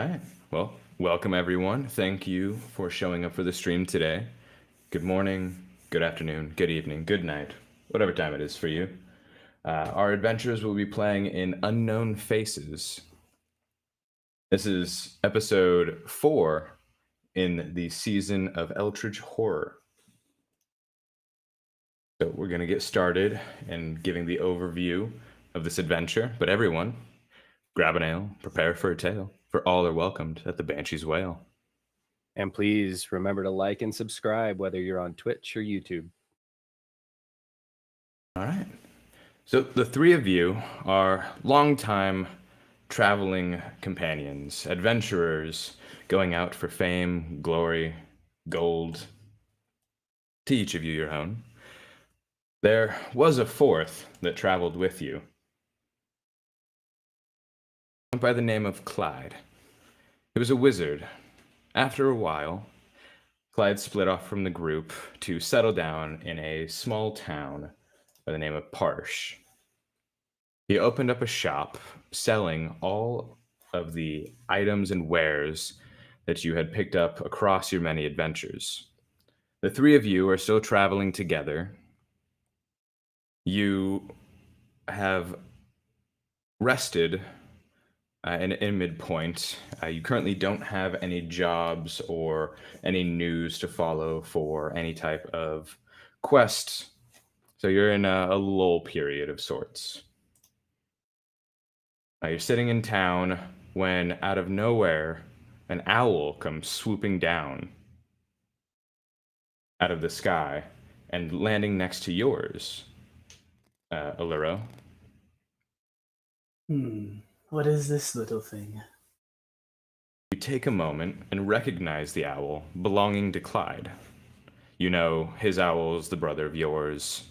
right. Well, welcome everyone. Thank you for showing up for the stream today. Good morning, good afternoon, good evening, good night, whatever time it is for you. Our adventurers will be playing in Unknown Faces. This is episode 4 in the season of Eldritch Horror. So we're going to get started and giving the overview of this adventure. But everyone, grab an ale, prepare for a tale, for all are welcomed at the Banshee's Wail. And please remember to like and subscribe, whether you're on Twitch or YouTube. All right. So the three of you are longtime traveling companions, adventurers, going out for fame, glory, gold. To each of you your own. There was a fourth that traveled with you, by the name of Clyde. He was a wizard. After a while, Clyde split off from the group to settle down in a small town by the name of Parsh. He opened up a shop selling all of the items and wares that you had picked up across your many adventures. The three of you are still traveling together. You have rested in midpoint. You currently don't have any jobs or any news to follow for any type of quest. So you're in a lull period of sorts. You're sitting in town when, out of nowhere, an owl comes swooping down out of the sky and landing next to yours, Alluro. What is this little thing? You take a moment and recognize the owl belonging to Clyde. You know his owl's the brother of yours.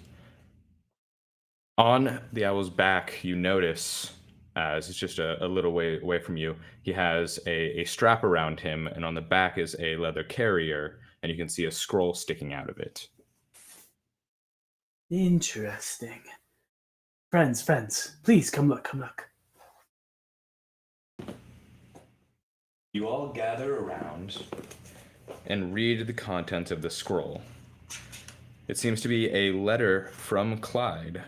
On the owl's back, you notice, as it's just a little way away from you, he has a strap around him, and on the back is a leather carrier, and you can see a scroll sticking out of it. Interesting. Friends, please come look. You all gather around and read the contents of the scroll. It seems to be a letter from Clyde.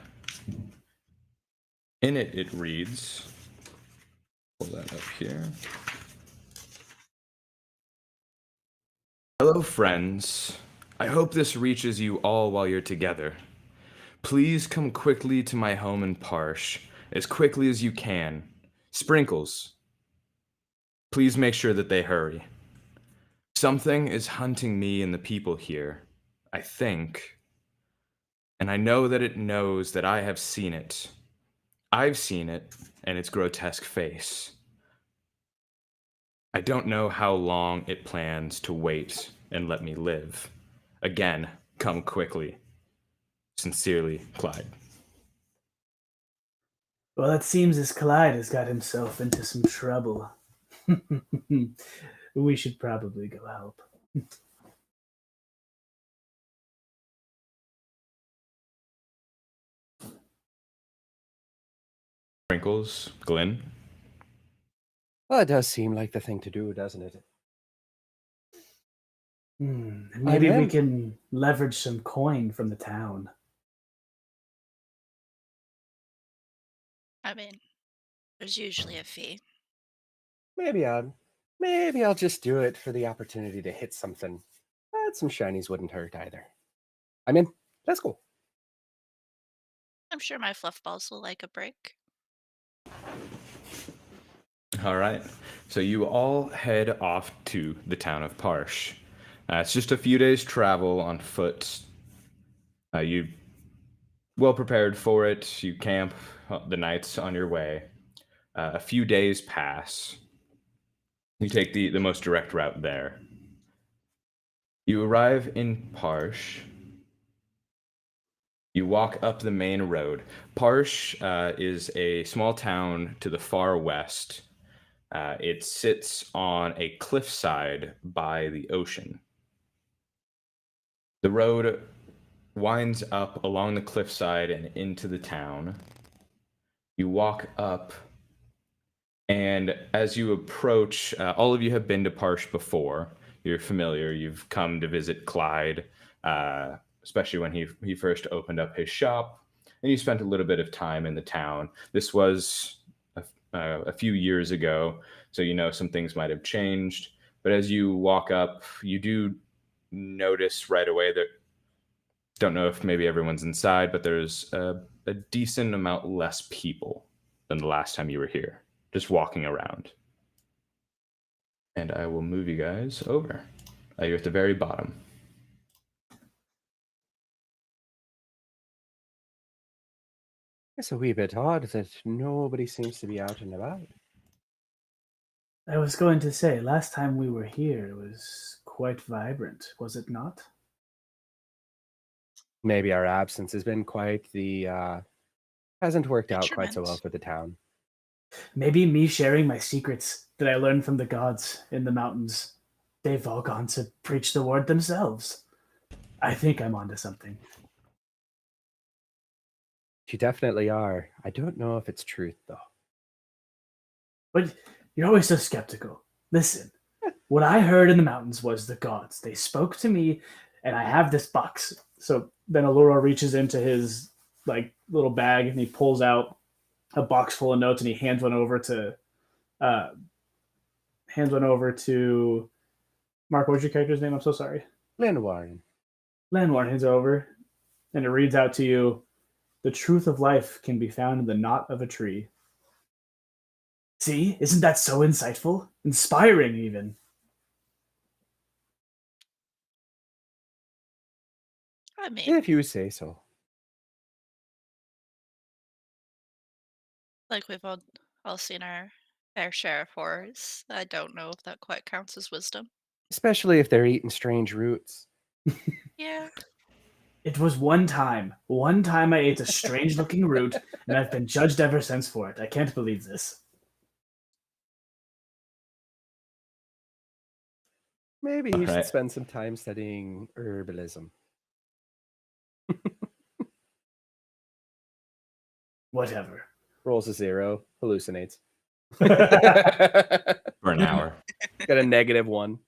In it, it reads, pull that up here. Hello, friends. I hope this reaches you all while you're together. Please come quickly to my home in Parsh, as quickly as you can. Sprinkles. Please make sure that they hurry. Something is hunting me and the people here, I think. And I know that it knows that I have seen it. I've seen it and its grotesque face. I don't know how long it plans to wait and let me live. Again, come quickly. Sincerely, Clyde. Well, it seems this Clyde has got himself into some trouble. We should probably go help. Sprinkles, Glenn. Well, it does seem like the thing to do, doesn't it? Maybe we can leverage some coin from the town. I mean, there's usually a fee. Maybe I'll just do it for the opportunity to hit something. Some shinies wouldn't hurt either. I'm in. Let's go. I'm sure my fluff balls will like a break. All right. So you all head off to the town of Parsh. It's just a few days' travel on foot. You well prepared for it. You camp the nights on your way. A few days pass. You take the most direct route there. You arrive in Parsh. You walk up the main road. Parsh is a small town to the far west. It sits on a cliffside by the ocean. The road winds up along the cliffside and into the town. You walk up, And as you approach, all of you have been to Parsh before. You're familiar. You've come to visit Clyde, especially when he first opened up his shop, and you spent a little bit of time in the town. This was a few years ago, so you know some things might have changed. But as you walk up, you do notice right away that don't know if maybe everyone's inside, but there's a decent amount less people than the last time you were here, just walking around. And I will move you guys over. You're at the very bottom. It's a wee bit odd that nobody seems to be out and about. I was going to say, last time we were here, it was quite vibrant, was it not? Maybe our absence has been quite the hasn't worked out quite so well Detriment. for the town. Maybe me sharing my secrets that I learned from the gods in the mountains, they've all gone to preach the word themselves. I think I'm onto something. You definitely are. I don't know if it's truth, though. But you're always so skeptical. Listen, what I heard in the mountains was the gods. They spoke to me, and I have this box. So then Allura reaches into his like little bag and he pulls out a box full of notes and he hands one over to Mark. What was your character's name? I'm so sorry. Lynn Warren. Lanwar hands over, and it reads out to you: "The truth of life can be found in the knot of a tree." See, isn't that so insightful, inspiring, even? I mean, If you say so. like we've all seen our fair share of horrors. I don't know if that quite counts as wisdom. Especially if they're eating strange roots. Yeah. It was one time. One time I ate a strange-looking root, and I've been judged ever since for it. I can't believe this. Maybe All you should right. spend some time studying herbalism. Whatever. Rolls a 0, hallucinates. For an hour. Got a -1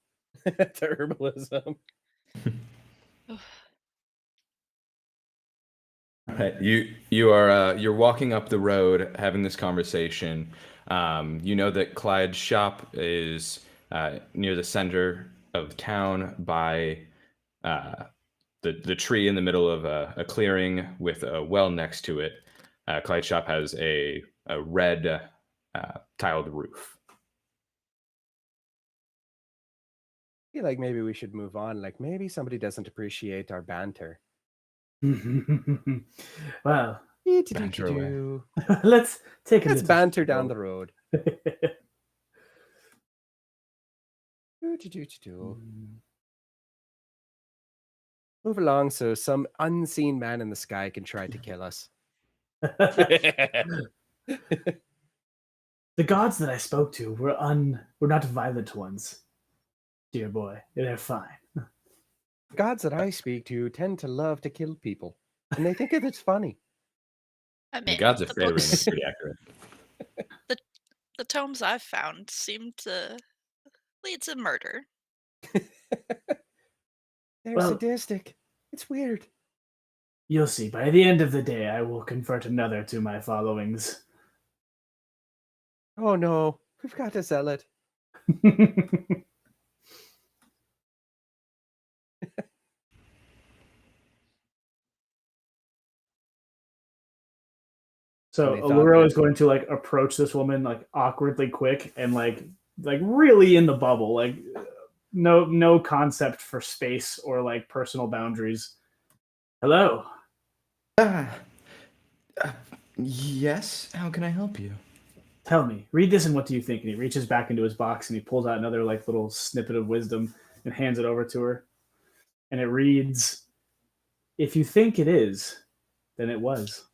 to herbalism. Right. You're walking up the road having this conversation. You know that Clyde's shop is near the center of town by the tree in the middle of a clearing with a well next to it. Clyde's shop has a red tiled roof. I feel like maybe we should move on. Like maybe somebody doesn't appreciate our banter. Well, Banter away. let's take a Let's little banter down stroll. the road. Move along so some unseen man in the sky can try to kill us. The gods that I spoke to were not violent ones, dear boy. They're fine. The gods that I speak to tend to love to kill people, and they think it's funny. I The mean, gods of the favoring is books, pretty accurate. the tomes I've found seem to lead to murder. They're Well, sadistic. It's weird. you'll see. By the end of the day, I will convert another to my followings. Oh no, we've got to sell it. So And they thought Allura that is going to like approach this woman like awkwardly quick and like really in the bubble, like no concept for space or like personal boundaries. Hello. Uh, yes. How can I help you? Tell me, read this and what do you think? And he reaches back into his box and he pulls out another like little snippet of wisdom and hands it over to her. And it reads, "If you think it is, then it was."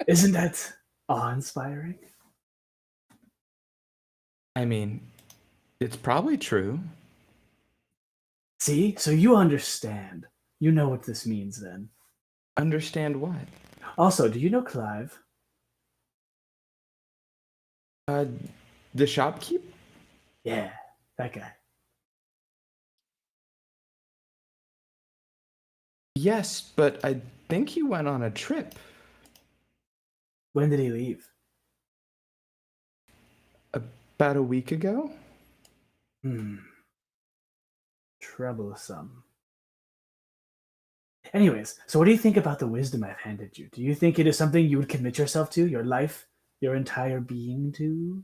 Isn't that awe-inspiring? I mean, it's probably true. See? So you understand. You know what this means then. Understand what? Also, do you know Clive? Uh, the shopkeep? Yeah, that guy. Yes, but I think he went on a trip When did he leave? about a week ago. Troublesome. Anyways, so what do you think about the wisdom I've handed you? Do you think it is something you would commit yourself to, your life, your entire being to?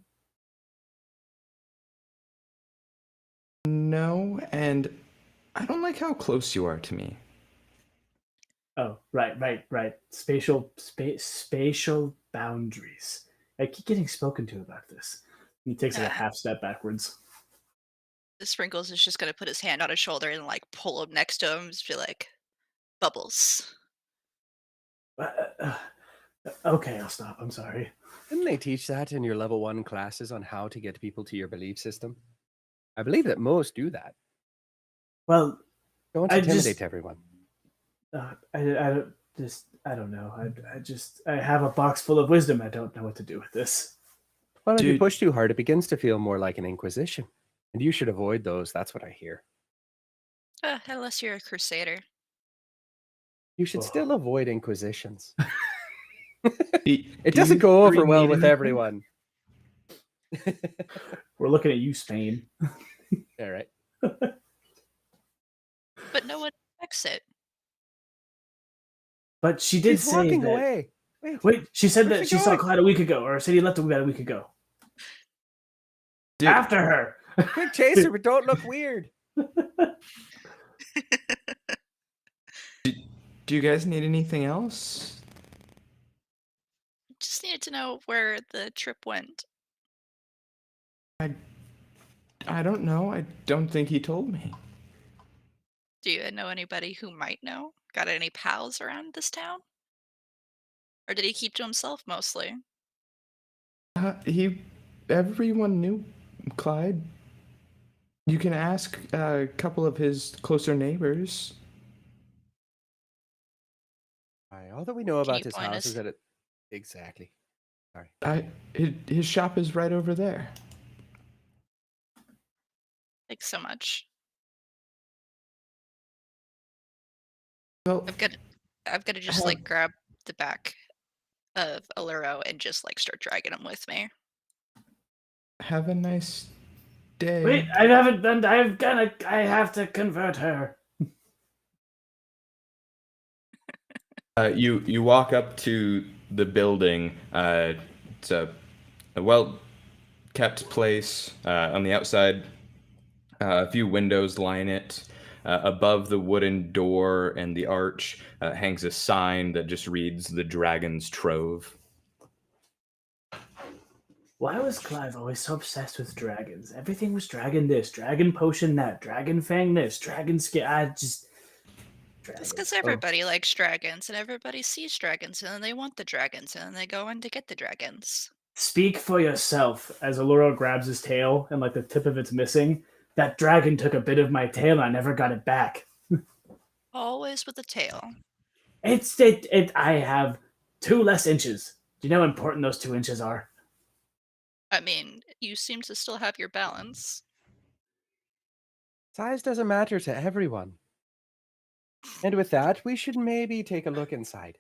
No, and I don't like how close you are to me. Oh, right. Spatial boundaries. I keep getting spoken to about this. He takes like a half step backwards. Sprinkles is just gonna put his hand on his shoulder and like pull him next to him and just be like, Bubbles. Uh, uh, okay, I'll stop. I'm sorry. Didn't they teach that in your level 1 classes on how to get people to your belief system? I believe that most do that. Well, Don't I intimidate just, everyone. I don't know. I have a box full of wisdom. I don't know what to do with this. Well, if you Dude, push too hard, it begins to feel more like an inquisition. And you should avoid those. That's what I hear. Unless you're a crusader. You should still avoid inquisitions. do It doesn't go three over well need with anything? everyone. We're looking at you, Spain. All right. But no one expects it. But she did He's say walking that. away. Wait, she said Where's that he she saw going? Clyde a week ago, or said he left about a week ago. Dude, After her. Quick chaser, but don't look weird. do you guys need anything else? Just needed to know where the trip went. I don't know. I don't think he told me. Do you know anybody who might know? Got any pals around this town? Or did he keep to himself mostly? Everyone knew Clyde. You can ask a couple of his closer neighbors. All that we know Can about you his point house is us? that it... Exactly. Sorry. His shop is right over there. Thanks so much. Well, I've got to just like grab the back of Aluro and just like start dragging him with me. have a nice day. Wait, I haven't done. I have to convert her. You walk up to the building. It's a well kept place. On the outside, a few windows line it. Above the wooden door and the arch hangs a sign that just reads "The Dragon's Trove." Why was Clive always so obsessed with dragons? Everything was dragon this, dragon potion that, dragon fang this, dragon skin. It's because everybody likes dragons and everybody sees dragons and then they want the dragons and then they go in to get the dragons. Speak for yourself. As Allura grabs his tail and like the tip of it's missing, that dragon took a bit of my tail and I never got it back. Always with the tail. I have 2 less inches. Do you know how important those 2 inches are? I mean, you seem to still have your balance. Size doesn't matter to everyone. And with that, we should maybe take a look inside.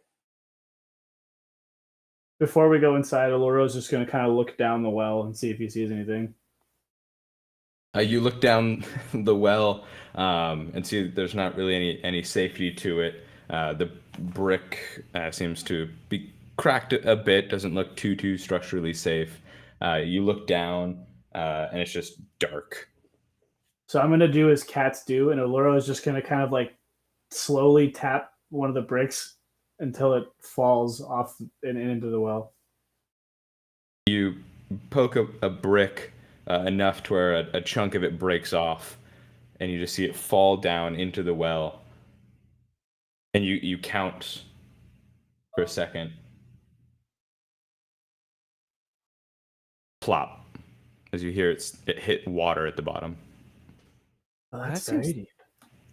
Before we go inside, Allura's just going to kind of look down the well and see if he sees anything. You look down the well and see that there's not really any safety to it. The brick seems to be cracked a bit. Doesn't look too structurally safe. You look down and it's just dark. So I'm going to do as cats do, and Allura is just going to kind of like slowly tap one of the bricks until it falls off and into the well. You poke a brick enough to where a chunk of it breaks off, and you just see it fall down into the well. And you count for a second. Plop. As you hear it hit water at the bottom. Oh, that's That very seems- deep.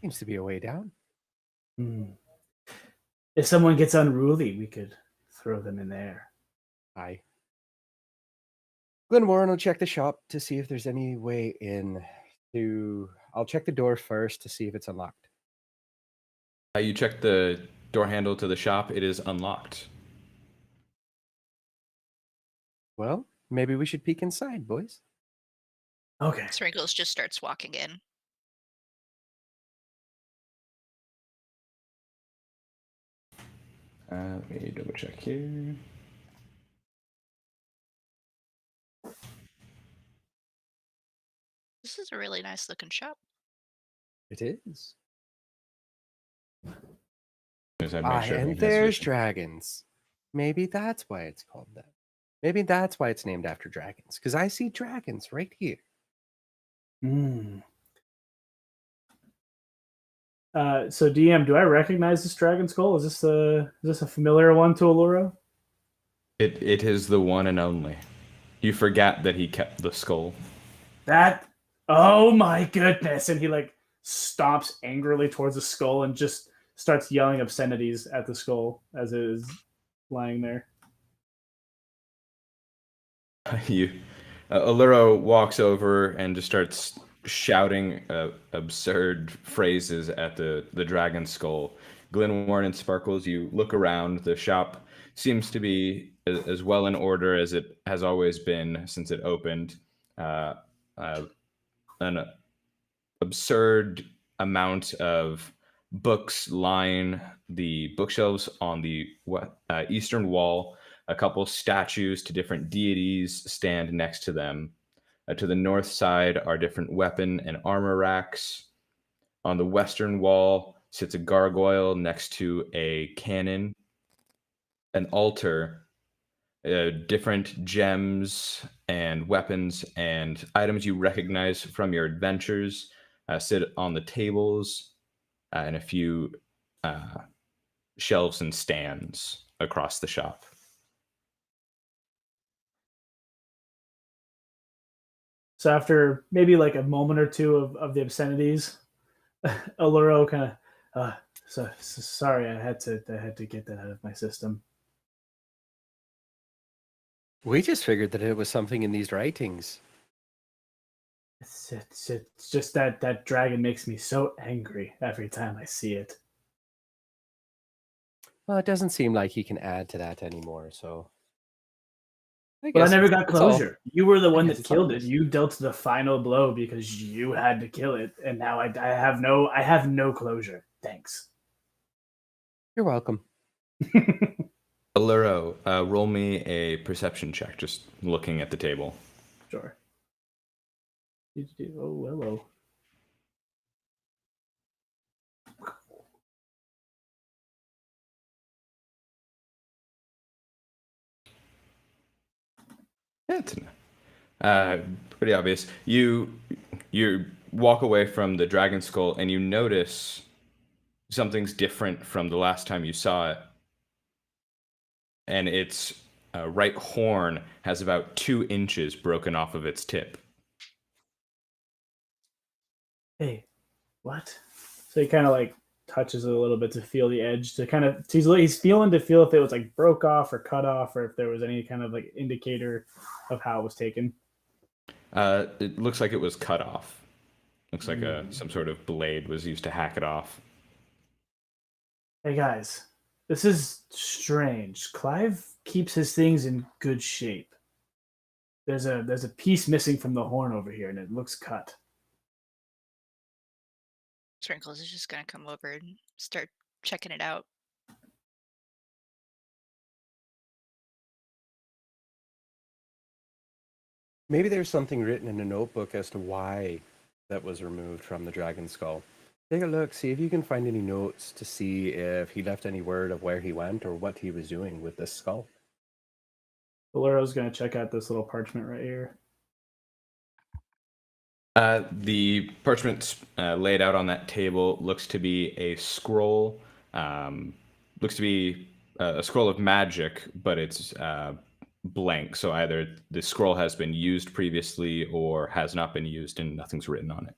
Seems to be a way down. If someone gets unruly, we could throw them in there. Aye. Glenwarren will check the shop to see if there's any way in. I'll check the door first to see if it's unlocked. You check the door handle to the shop. It is unlocked. Well, maybe we should peek inside, boys. Okay. Sprinkles just starts walking in. Let me double check here. This is a really nice looking shop. It is. As I make sure And everyone has there's vision. dragons. Maybe that's why it's called that. Maybe that's why it's named after dragons. Because I see dragons right here. Hmm. So DM, do I recognize this dragon skull? Is this a familiar one to Allura? It is the one and only. You forgot that he kept the skull. Oh my goodness! And he like stomps angrily towards the skull and just starts yelling obscenities at the skull as it is lying there. Allura walks over and just starts shouting absurd phrases at the dragon skull. Glenwarren and Sparkles, you look around. The shop seems to be as well in order as it has always been since it opened. An absurd amount of books line the bookshelves on the eastern wall. A couple statues to different deities stand next to them. To the north side are different weapon and armor racks. On the western wall sits a gargoyle next to a cannon, an altar, different gems and weapons and items you recognize from your adventures sit on the tables and a few shelves and stands across the shop. So after maybe like a moment or two of the obscenities, Allura kind of, sorry, I had to get that out of my system. We just figured that it was something in these writings. It's just that dragon makes me so angry every time I see it. Well, it doesn't seem like he can add to that anymore, so. But I never got it's all- closure. You were the one guess that it's all killed it. this. You dealt the final blow because you had to kill it, and now I have no closure. Thanks. You're welcome. Allura, roll me a perception check, just looking at the table. Sure. Oh, hello. Yeah, it's pretty obvious. You walk away from the dragon skull and you notice something's different from the last time you saw it. And its right horn has about 2 inches broken off of its tip. Hey, what? So he kind of like touches it a little bit to feel the edge to kind of he's feeling to feel if it was like broke off or cut off or if there was any kind of like indicator of how it was taken. It looks like it was cut off. Looks like some sort of blade was used to hack it off. Hey guys, this is strange. Clive keeps his things in good shape. There's a piece missing from the horn over here, and it looks cut. Sprinkles is just gonna come over and start checking it out. Maybe there's something written in a notebook as to why that was removed from the dragon skull. Take a look, see if you can find any notes to see if he left any word of where he went or what he was doing with this skull. Valero's gonna check out this little parchment right here. The parchment laid out on that table looks to be a scroll. Looks to be a scroll of magic, but it's blank. So either the scroll has been used previously or has not been used and nothing's written on it.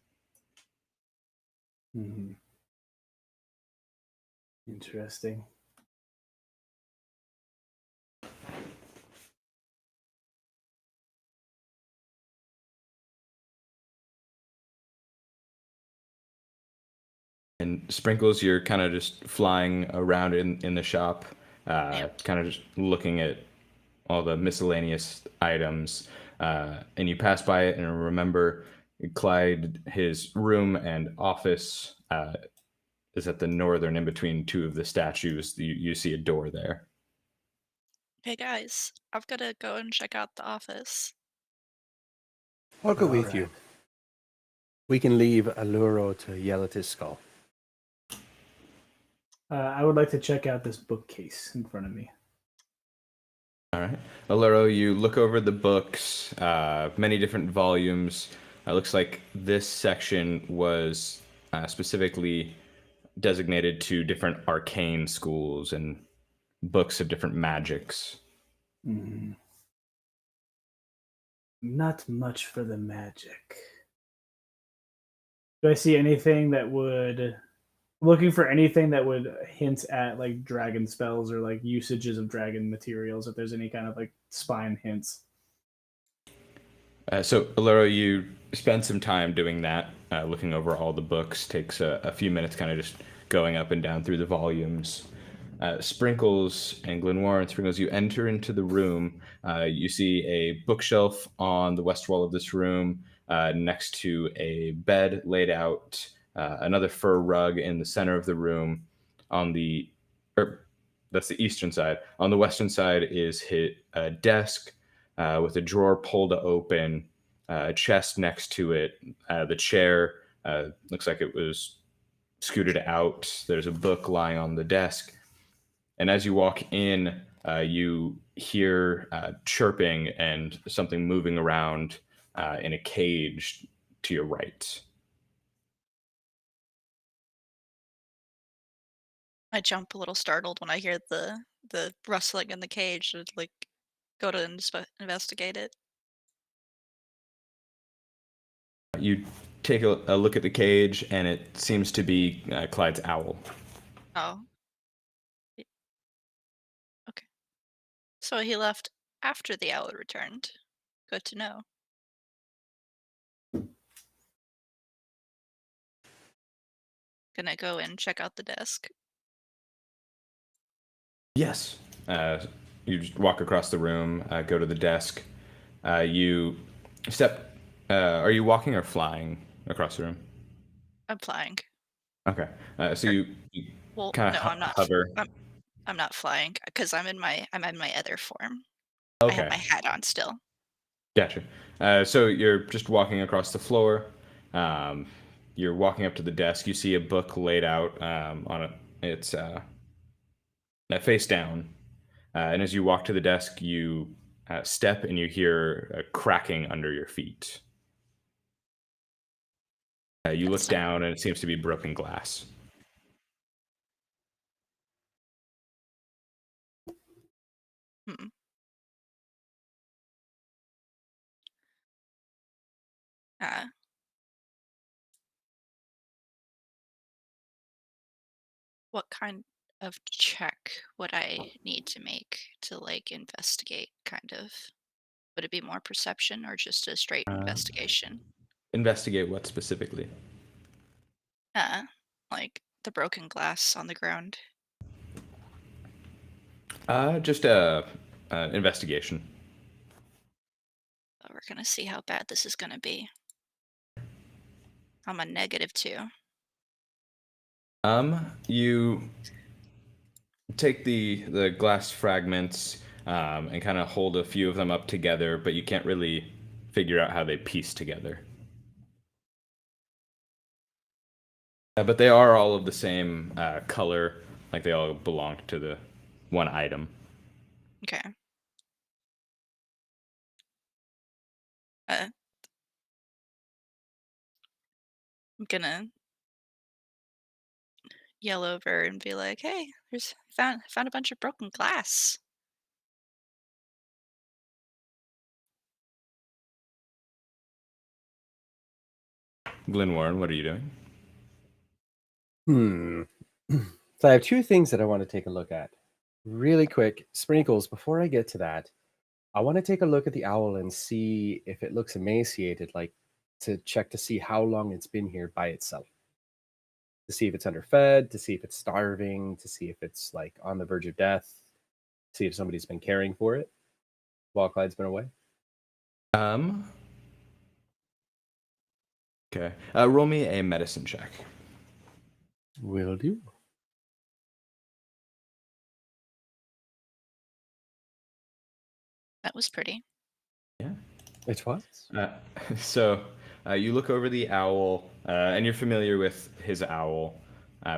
Mm-hmm. Interesting. And Sprinkles, you're kind of just flying around in the shop, Yep. kind of just looking at all the miscellaneous items, and you pass by it and remember Clyde, his room and office is at the northern, in between two of the statues. You see a door there. Hey guys, I've got to go and check out the office. I'll go All with right. you. We can leave Alluro to yell at his skull. I would like to check out this bookcase in front of me. All right. Alero, you look over the books, many different volumes. It looks like this section was specifically designated to different arcane schools and books of different magics. Mhm. Not much for the magic. Do I see anything that would looking for anything that would hint at like dragon spells or like usages of dragon materials? If there's any kind of like spine hints. So, Alero, you spend some time doing that, looking over all the books. Takes a few minutes, kind of just going up and down through the volumes. Sprinkles and Glenwarren, Sprinkles, you enter into the room. You see a bookshelf on the west wall of this room, next to a bed laid out, another fur rug in the center of the room. On the, or that's the eastern side. On the western side is a desk with a drawer pulled open, a chest next to it. The chair looks like it was scooted out. There's a book lying on the desk. And as you walk in, you hear chirping and something moving around in a cage to your right. I jump a little startled when I hear the rustling in the cage and like go to investigate it. You take a look at the cage, and it seems to be Clyde's owl. Oh, y- okay. So he left after the owl returned. Good to know. Gonna go and check out the desk. Yes. Uh, you just walk across the room, go to the desk. You step. Are you walking or flying across the room? I'm flying. Okay. So Er, you well, kind of no, I'm not. hover. I'm not flying because I'm in my other form. I have Okay. my hat on still. Gotcha. So you're just walking across the floor. Um, you're walking up to the desk. You see a book laid out on it. It's face down. And as you walk to the desk, you step and you hear a cracking under your feet. You look That's not. down and it seems to be broken glass. Hmm. Uh, what kind of check would I need to make to like investigate? Kind of. Would it be more perception or just a straight Uh, investigation? Investigate what specifically? Uh, like the broken glass on the ground. Just a investigation. We're gonna see how bad this is gonna be. I'm a -2. You take the glass fragments and kind of hold a few of them up together, but you can't really figure out how they piece together. But they are all of the same color, like they all belong to the one item. Okay. Uh, I'm gonna yell over and be like, "Hey, there's found a bunch of broken glass." Glen Warren, what are you doing? Hmm. So I have two things that I want to take a look at. Really quick, Sprinkles, before I get to that, I want to take a look at the owl and see if it looks emaciated, like to check to see how long it's been here by itself. to see if it's underfed, to see if it's starving, to see if it's like on the verge of death, see if somebody's been caring for it while Clyde's been away. Um. Okay. Roll me a medicine check. Will do. That was pretty. Yeah. It was. Uh, so you look over the owl, and you're familiar with his owl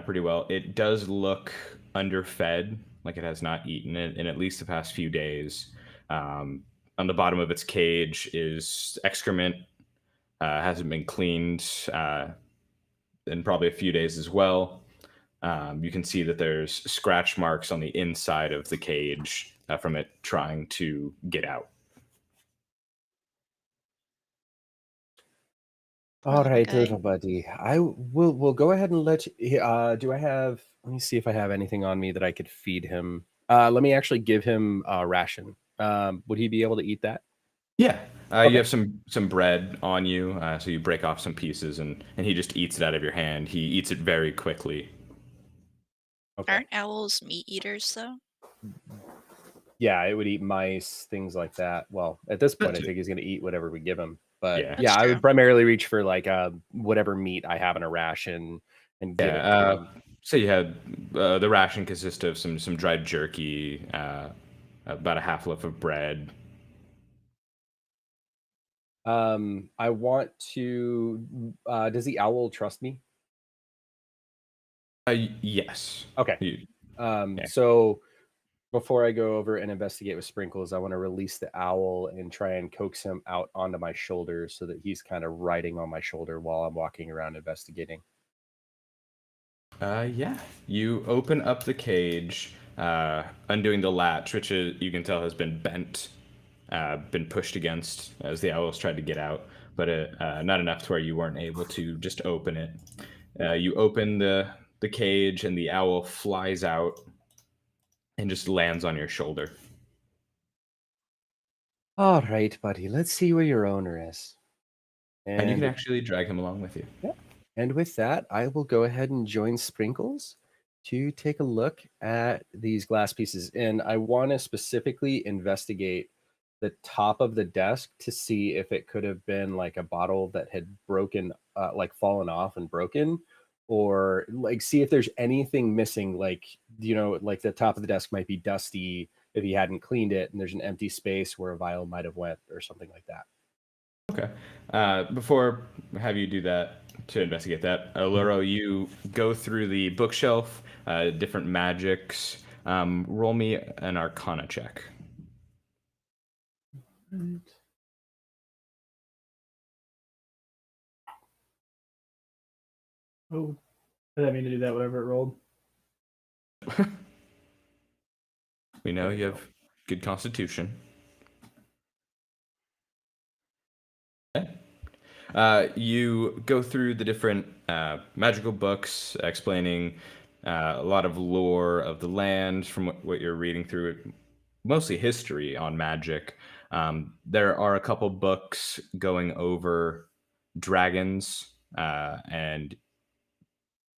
pretty well. It does look underfed, like it has not eaten it in at least the past few days. On the bottom of its cage is excrement, hasn't been cleaned in probably a few days as well. You can see that there's scratch marks on the inside of the cage from it trying to get out. All My right, guy. little buddy. I will go ahead and let you. Do I have? Let me see if I have anything on me that I could feed him. Let me actually give him a ration. Would he be able to eat that? Yeah, you Okay. have some bread on you, so you break off some pieces, and he just eats it out of your hand. He eats it very quickly. Okay. Aren't owls meat eaters though? Yeah, it would eat mice, things like that. Well, at this point, That I too. think he's going to eat whatever we give him. But Yeah, yeah, That's I true. would primarily reach for like whatever meat I have in a ration and give yeah. it to him. So you had the ration consists of some dried jerky, about a half loaf of bread. I want to. Does the owl trust me? Yes. Okay. You, yeah. So before I go over and investigate with Sprinkles, I want to release the owl and try and coax him out onto my shoulder so that he's kind of riding on my shoulder while I'm walking around investigating. Yeah. You open up the cage, undoing the latch, which you can tell has been bent, been pushed against as the owls tried to get out, but not enough to where you weren't able to just open it. You open the cage, and the owl flies out and just lands on your shoulder. All right, buddy. Let's see where your owner is. And you can And actually drag him along with you. yeah. And with that, I will go ahead and join Sprinkles to take a look at these glass pieces. And I want to specifically investigate the top of the desk to see if it could have been like a bottle that had broken, like fallen off and broken, or like see if there's anything missing. Like, like the top of the desk might be dusty if he hadn't cleaned it, and there's an empty space where a vial might have went or something like that. Okay. Before I have you do that to investigate that, Loro, you go through the bookshelf, different magics. Roll me an Arcana check. Right. Oh, I didn't mean to do that. Whatever it rolled. We know you have good constitution. Okay. You go through the different magical books explaining a lot of lore of the land from what you're reading through it, mostly history on magic. There are a couple books going over dragons and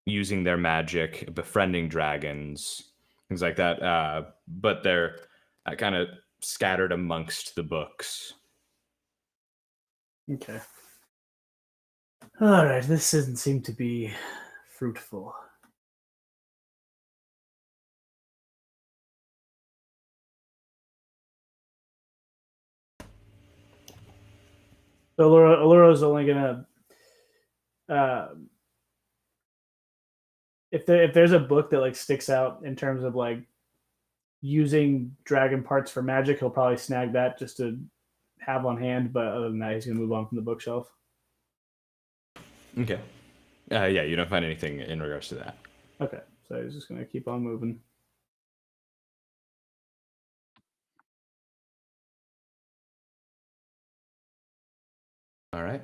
using their magic, befriending dragons, things like that. But they're kind of scattered amongst the books. Okay. All right. This doesn't seem to be fruitful. So Alluro's only gonna if there's a book that like sticks out in terms of like using dragon parts for magic, he'll probably snag that just to have on hand. But other than that, he's gonna move on from the bookshelf. Okay. Yeah, you don't find anything in regards to that. Okay, so he's just gonna keep on moving. All right.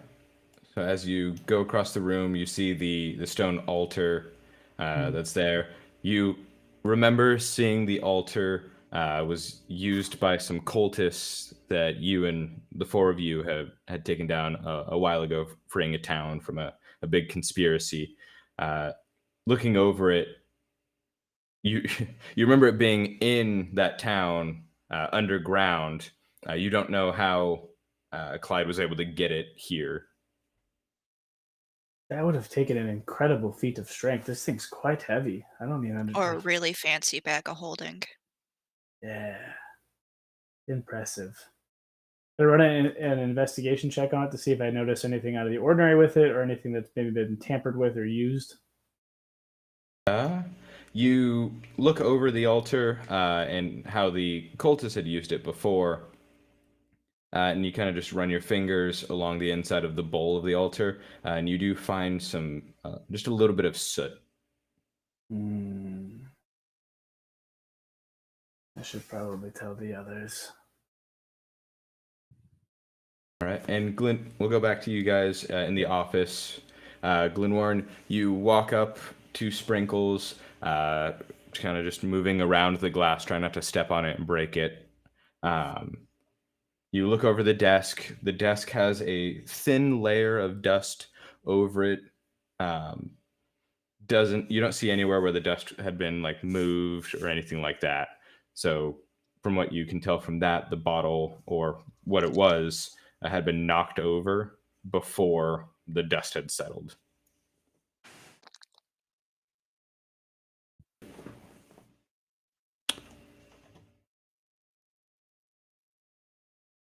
So as you go across the room, you see the stone altar that's there. You remember seeing the altar was used by some cultists that you and the four of you had taken down a while ago, freeing a town from a big conspiracy. looking over it, you you remember it being in that town underground. You don't know how Clyde was able to get it here. That would have taken an incredible feat of strength. This thing's quite heavy. I don't even Or a like. really fancy bag of holding. Yeah, impressive. I run an investigation check on it to see if I notice anything out of the ordinary with it, or anything that's maybe been tampered with or used. You look over the altar and how the cultists had used it before, and you kind of just run your fingers along the inside of the bowl of the altar, and you do find some, just a little bit of soot. Hmm. I should probably tell the others. All right, and Glenn, we'll go back to you guys in the office. Glenwarren, you walk up to Sprinkles, kind of just moving around the glass, trying not to step on it and break it. Um, you look over the desk. The desk has a thin layer of dust over it. Um, doesn't You don't see anywhere where the dust had been like moved or anything like that. So from what you can tell from that, the bottle or what it was had been knocked over before the dust had settled.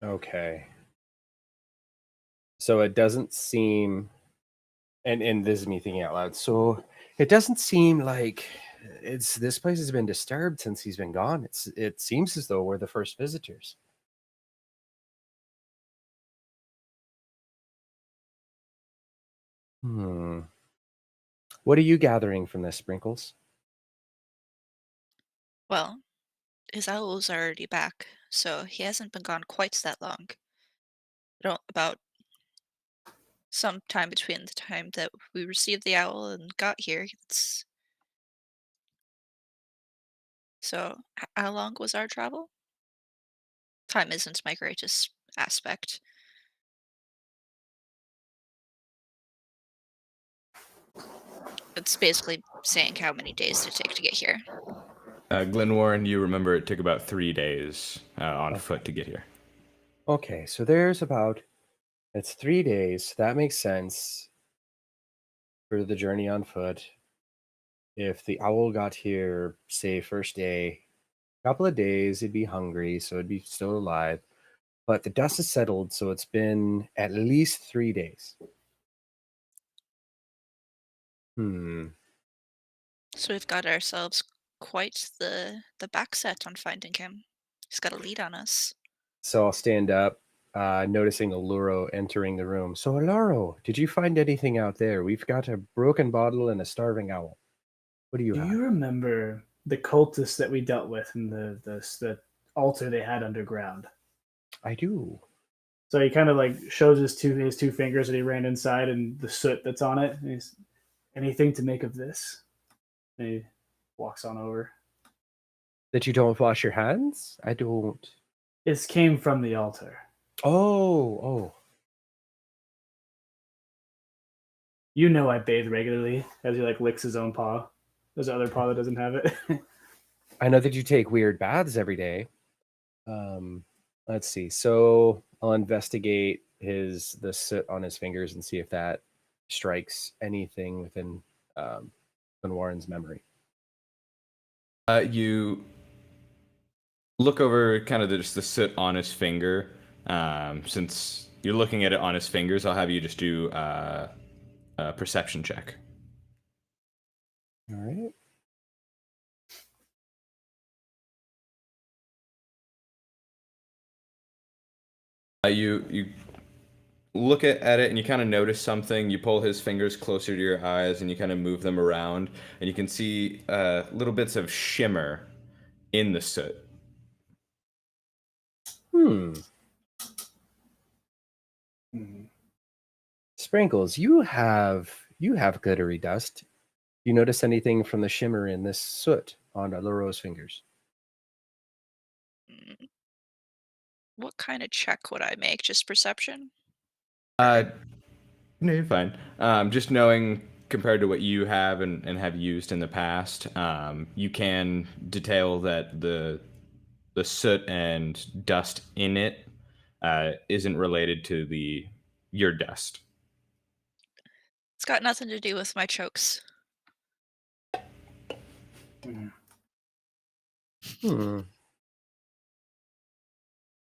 Okay. So it doesn't seem, and this is me thinking out loud. So it doesn't seem like this place has been disturbed since he's been gone. It seems as though we're the first visitors. Hmm. What are you gathering from this, Sprinkles? Well, his owl's already back, so he hasn't been gone quite that long. I don't about some time between the time that we received the owl and got here. So, how long was our travel? Time isn't my greatest aspect. It's basically saying how many days did it take to get here. Glenwarren, you remember it took about 3 days on Okay. foot to get here. Okay, so there's about it's 3 days. That makes sense for the journey on foot. If the owl got here, say first day, couple of days, it'd be hungry, so it'd be still alive. But the dust has settled, so it's been at least 3 days. Hmm. So we've got ourselves quite the back set on finding him. He's got a lead on us. So I'll stand up, noticing Aluro entering the room. So Aluro, did you find anything out there? We've got a broken bottle and a starving owl. What do you Do have? you remember the cultists that we dealt with in the altar they had underground? I do. So he kind of like shows his two fingers that he ran inside and the soot that's on it. And he's anything to make of this? And he walks on over. That you don't wash your hands? I don't. This came from the altar. Oh, oh. You know I bathe regularly as he like licks his own paw. There's other paw that doesn't have it. I know that you take weird baths every day. Um, let's see. So I'll investigate the soot on his fingers and see if that strikes anything within Van Warren's memory. You look over kind of just the soot on his finger. Since you're looking at it on his fingers, I'll have you just do a perception check. All right. You look at it and you kind of notice something. You pull his fingers closer to your eyes and you kind of move them around, and you can see little bits of shimmer in the soot. Hmm. Mhm. Sprinkles, you have glittery dust. You notice anything from the shimmer in this soot on Aluro's fingers? Mm, what kind of check would I make? Just perception? Uh, Or no, you're fine. Just knowing compared to what you have and have used in the past. You can detail that the soot and dust in it isn't related to the your dust. It's got nothing to do with my chokes. Mhm. Hmm.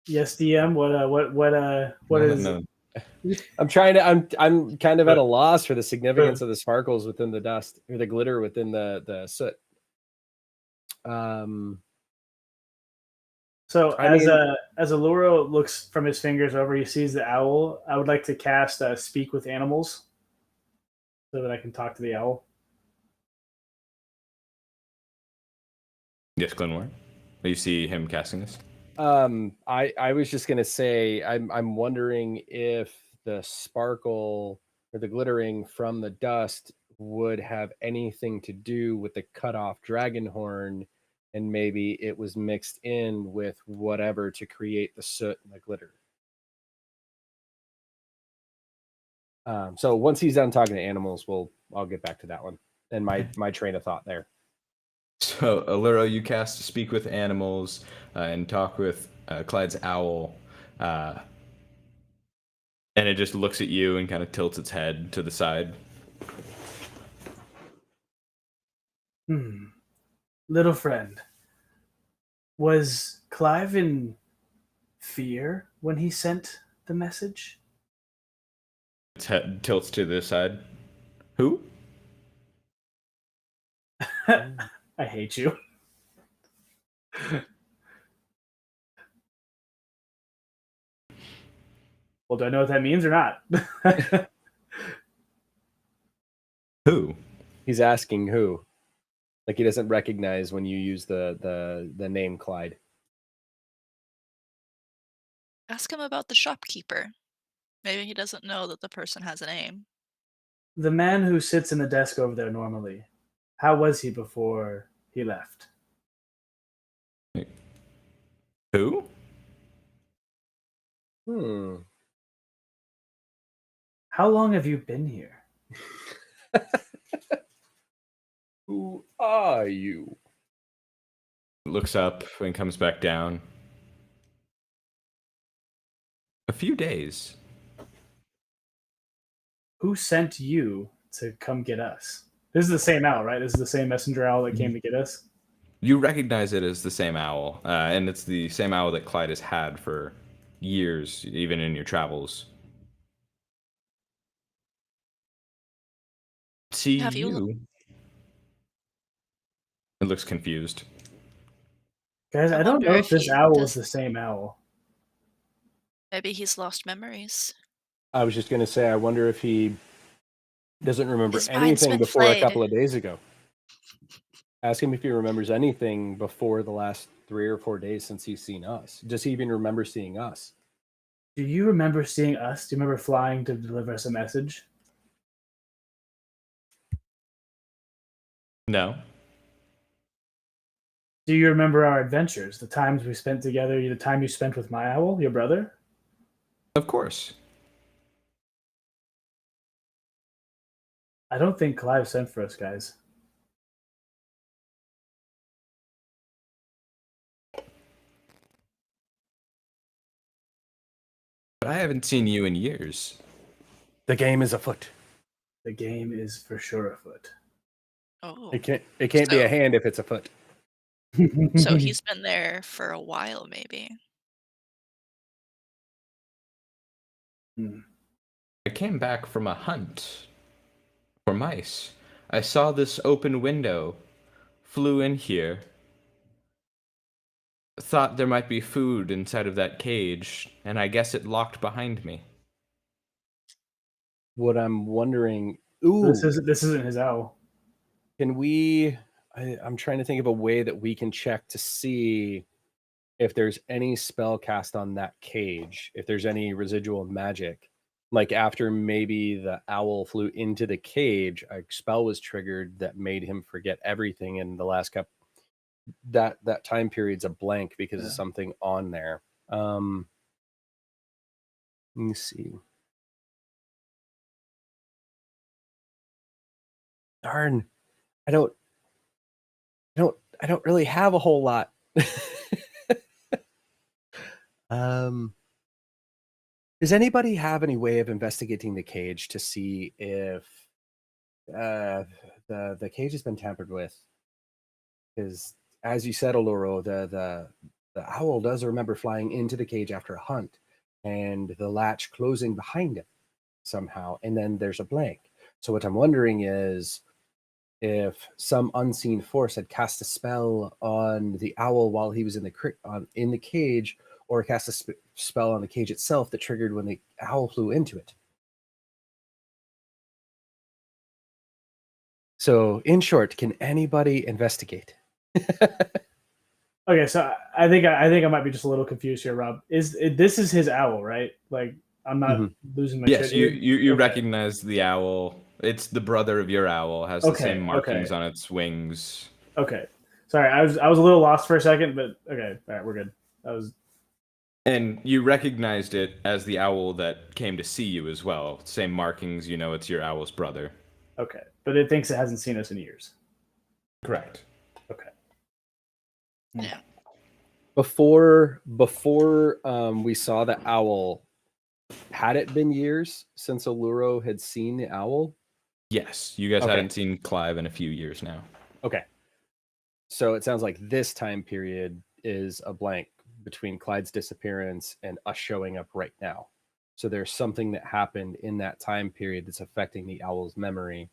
Yes, DM. What No, is? no. I'm trying to. I'm kind of at But- a loss for the significance of the sparkles within the dust or the glitter within the soot. So I mean, as Allura looks from his fingers over, he sees the owl. I would like to cast Speak with Animals, so that I can talk to the owl. Yes, Glenmore. You see him casting this. I was just gonna say I'm wondering if the sparkle or the glittering from the dust would have anything to do with the cut off dragon horn, and maybe it was mixed in with whatever to create the soot and the glitter. So once he's done talking to animals, I'll get back to that one and my train of thought there. So, Allura, you cast Speak with Animals and talk with Clyde's owl, uh, and it just looks at you and kind of tilts its head to the side. Little friend, was Clive in fear when he sent the message? Its head tilts to the side. Who? I hate you. Well, do I know what that means or not? Who? He's asking who. Like he doesn't recognize when you use the name Clyde. Ask him about the shopkeeper. Maybe he doesn't know that the person has a name. The man who sits in the desk over there normally, how was he before he left? Who? How long have you been here? Who are you? Looks up and comes back down. A few days. Who sent you to come get us? This is the same owl, right? This is the same messenger owl that came to get us. You recognize it as the same owl, and it's the same owl that Clyde has had for years, even in your travels. See Have you you. It looks confused. Guys, I I don't wonder know if if this he owl is does. the same owl. Maybe he's lost memories. I was just gonna say, I wonder if he doesn't remember His mind's anything been before a flayed. couple of days ago. Ask him if he remembers anything before the last 3 or 4 days since he's seen us. Does he even remember seeing us? Do you remember seeing us? Do you remember flying to deliver us a message? No. Do you remember our adventures? The times we spent together, the time you spent with my owl, your brother? Of course. I don't think Clive sent for us, guys. But I haven't seen you in years. The game is afoot. The game is for sure afoot. Oh, It can't be a hand if it's afoot. so he's been there for a while, maybe. I came back from a hunt for mice. I saw this open window, flew in here, thought there might be food inside of that cage, and I guess it locked behind me. What I'm wondering, This isn't his owl. can we? I'm trying to think of a way that we can check to see if there's any spell cast on that cage, if there's any residual magic. Like after maybe the owl flew into the cage, a spell was triggered that made him forget everything in the last couple. That time period's a blank because of something on there. Let me see. Darn, I don't, I don't really have a whole lot. um, does anybody have any way of investigating the cage to see if uh, the cage has been tampered with? Because as you said, Oloro, the owl does remember flying into the cage after a hunt, and the latch closing behind it somehow, and then there's a blank. So what I'm wondering is if some unseen force had cast a spell on the owl while he was in the cage, or cast a spell on the cage itself that triggered when the owl flew into it. So, in short, can anybody investigate? Okay, so I think I might be just a little confused here, Rob. This is his owl, right? Like I'm not Mhm. losing my Yes, shit here. you Okay. recognize the owl. It's the brother of your owl. Has the same Okay. markings Okay. on its wings. Okay. Sorry, I was a little lost for a second, but okay. All right, we're good. That was And you recognized it as the owl that came to see you as well. Same markings, you know it's your owl's brother. okay. But it thinks it hasn't seen us in years. Correct. Okay. Yeah. Before we saw the owl, had it been years since Alluro had seen the owl? Yes, you guys Okay. hadn't seen Clive in a few years now. Okay. So it sounds like this time period is a blank between Clyde's disappearance and us showing up right now. So there's something that happened in that time period that's affecting the owl's memory.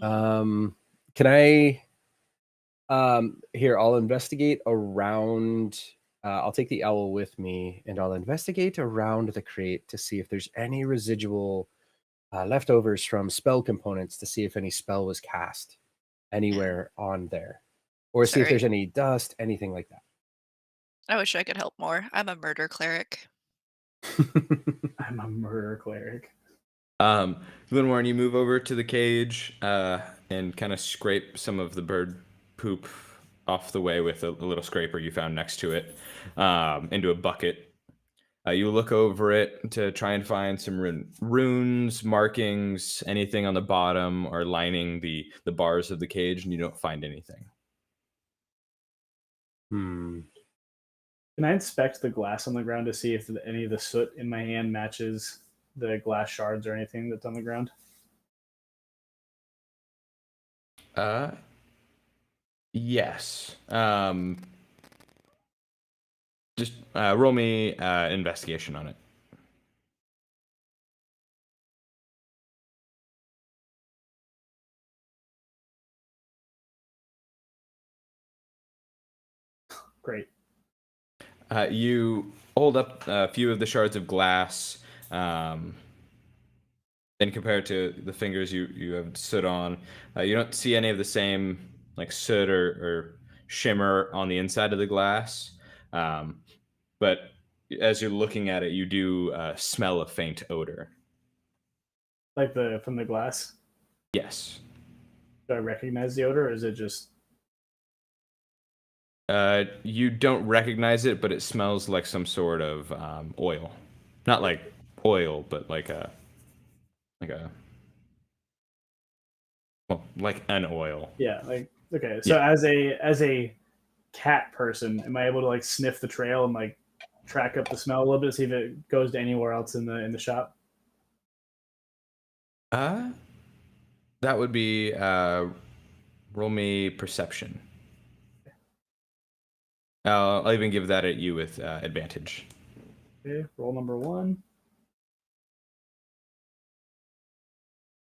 Can I here, I'll investigate around I'll take the owl with me and I'll investigate around the crate to see if there's any residual leftovers from spell components to see if any spell was cast anywhere on there, or see if Sorry. there's any dust, anything like I wish I could help more. I'm a murder cleric. that. I'm a murder cleric. Glenwarren, you move over to the cage and kind of scrape some of the bird poop off the way with a little scraper you found next to it into a bucket. You look over it to try and find some runes, markings, anything on the bottom or lining the bars of the cage, and you don't find anything. Hmm. Can I inspect the glass on the ground to see if any of the soot in my hand matches the glass shards or anything that's on the ground? Uh, yes. Just roll me investigation on it. Great. You hold up a few of the shards of glass, and compared to the fingers you have soot on, you don't see any of the same like soot or shimmer on the inside of the glass. Um, but as you're looking at it, you do smell a faint odor. Like the from the glass. Yes. Do I recognize the odor, or is it just You don't recognize it, but it smells like some sort of oil. Not like oil, but like a well, like an oil. yeah? Like okay. So Yeah. as a cat person, am I able to like sniff the trail and like track up the smell a little bit, see if it goes to anywhere else in the shop? Uh, that would be roll me perception. I'll even give that at you with advantage. Okay, roll number one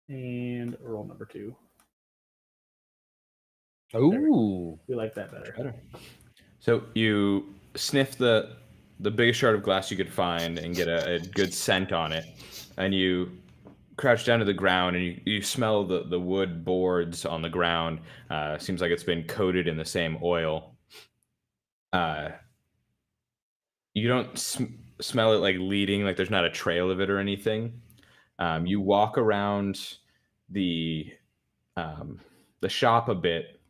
and roll number two. Ooh. We like that better. Better. So you sniff the biggest shard of glass you could find and get a good scent on it, and you crouch down to the ground and you smell the wood boards on the ground. Seems like it's been coated in the same oil. Uh, you don't smell it like leading, like there's not a trail of it or anything. You walk around the um, the shop a bit,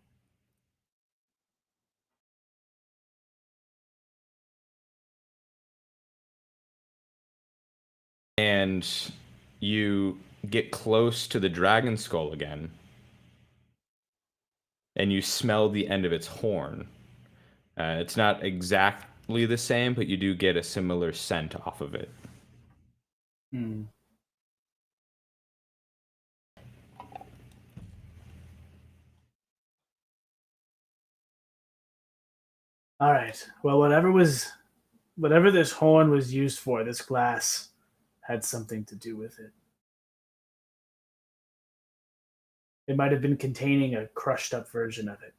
and you get close to the dragon skull again, and you smell the end of its horn. It's not exactly the same, but you do get a similar scent off of it. Hmm. All right. Well, whatever this horn was used for, this glass had something to do with it. It might have been containing a crushed up version of it.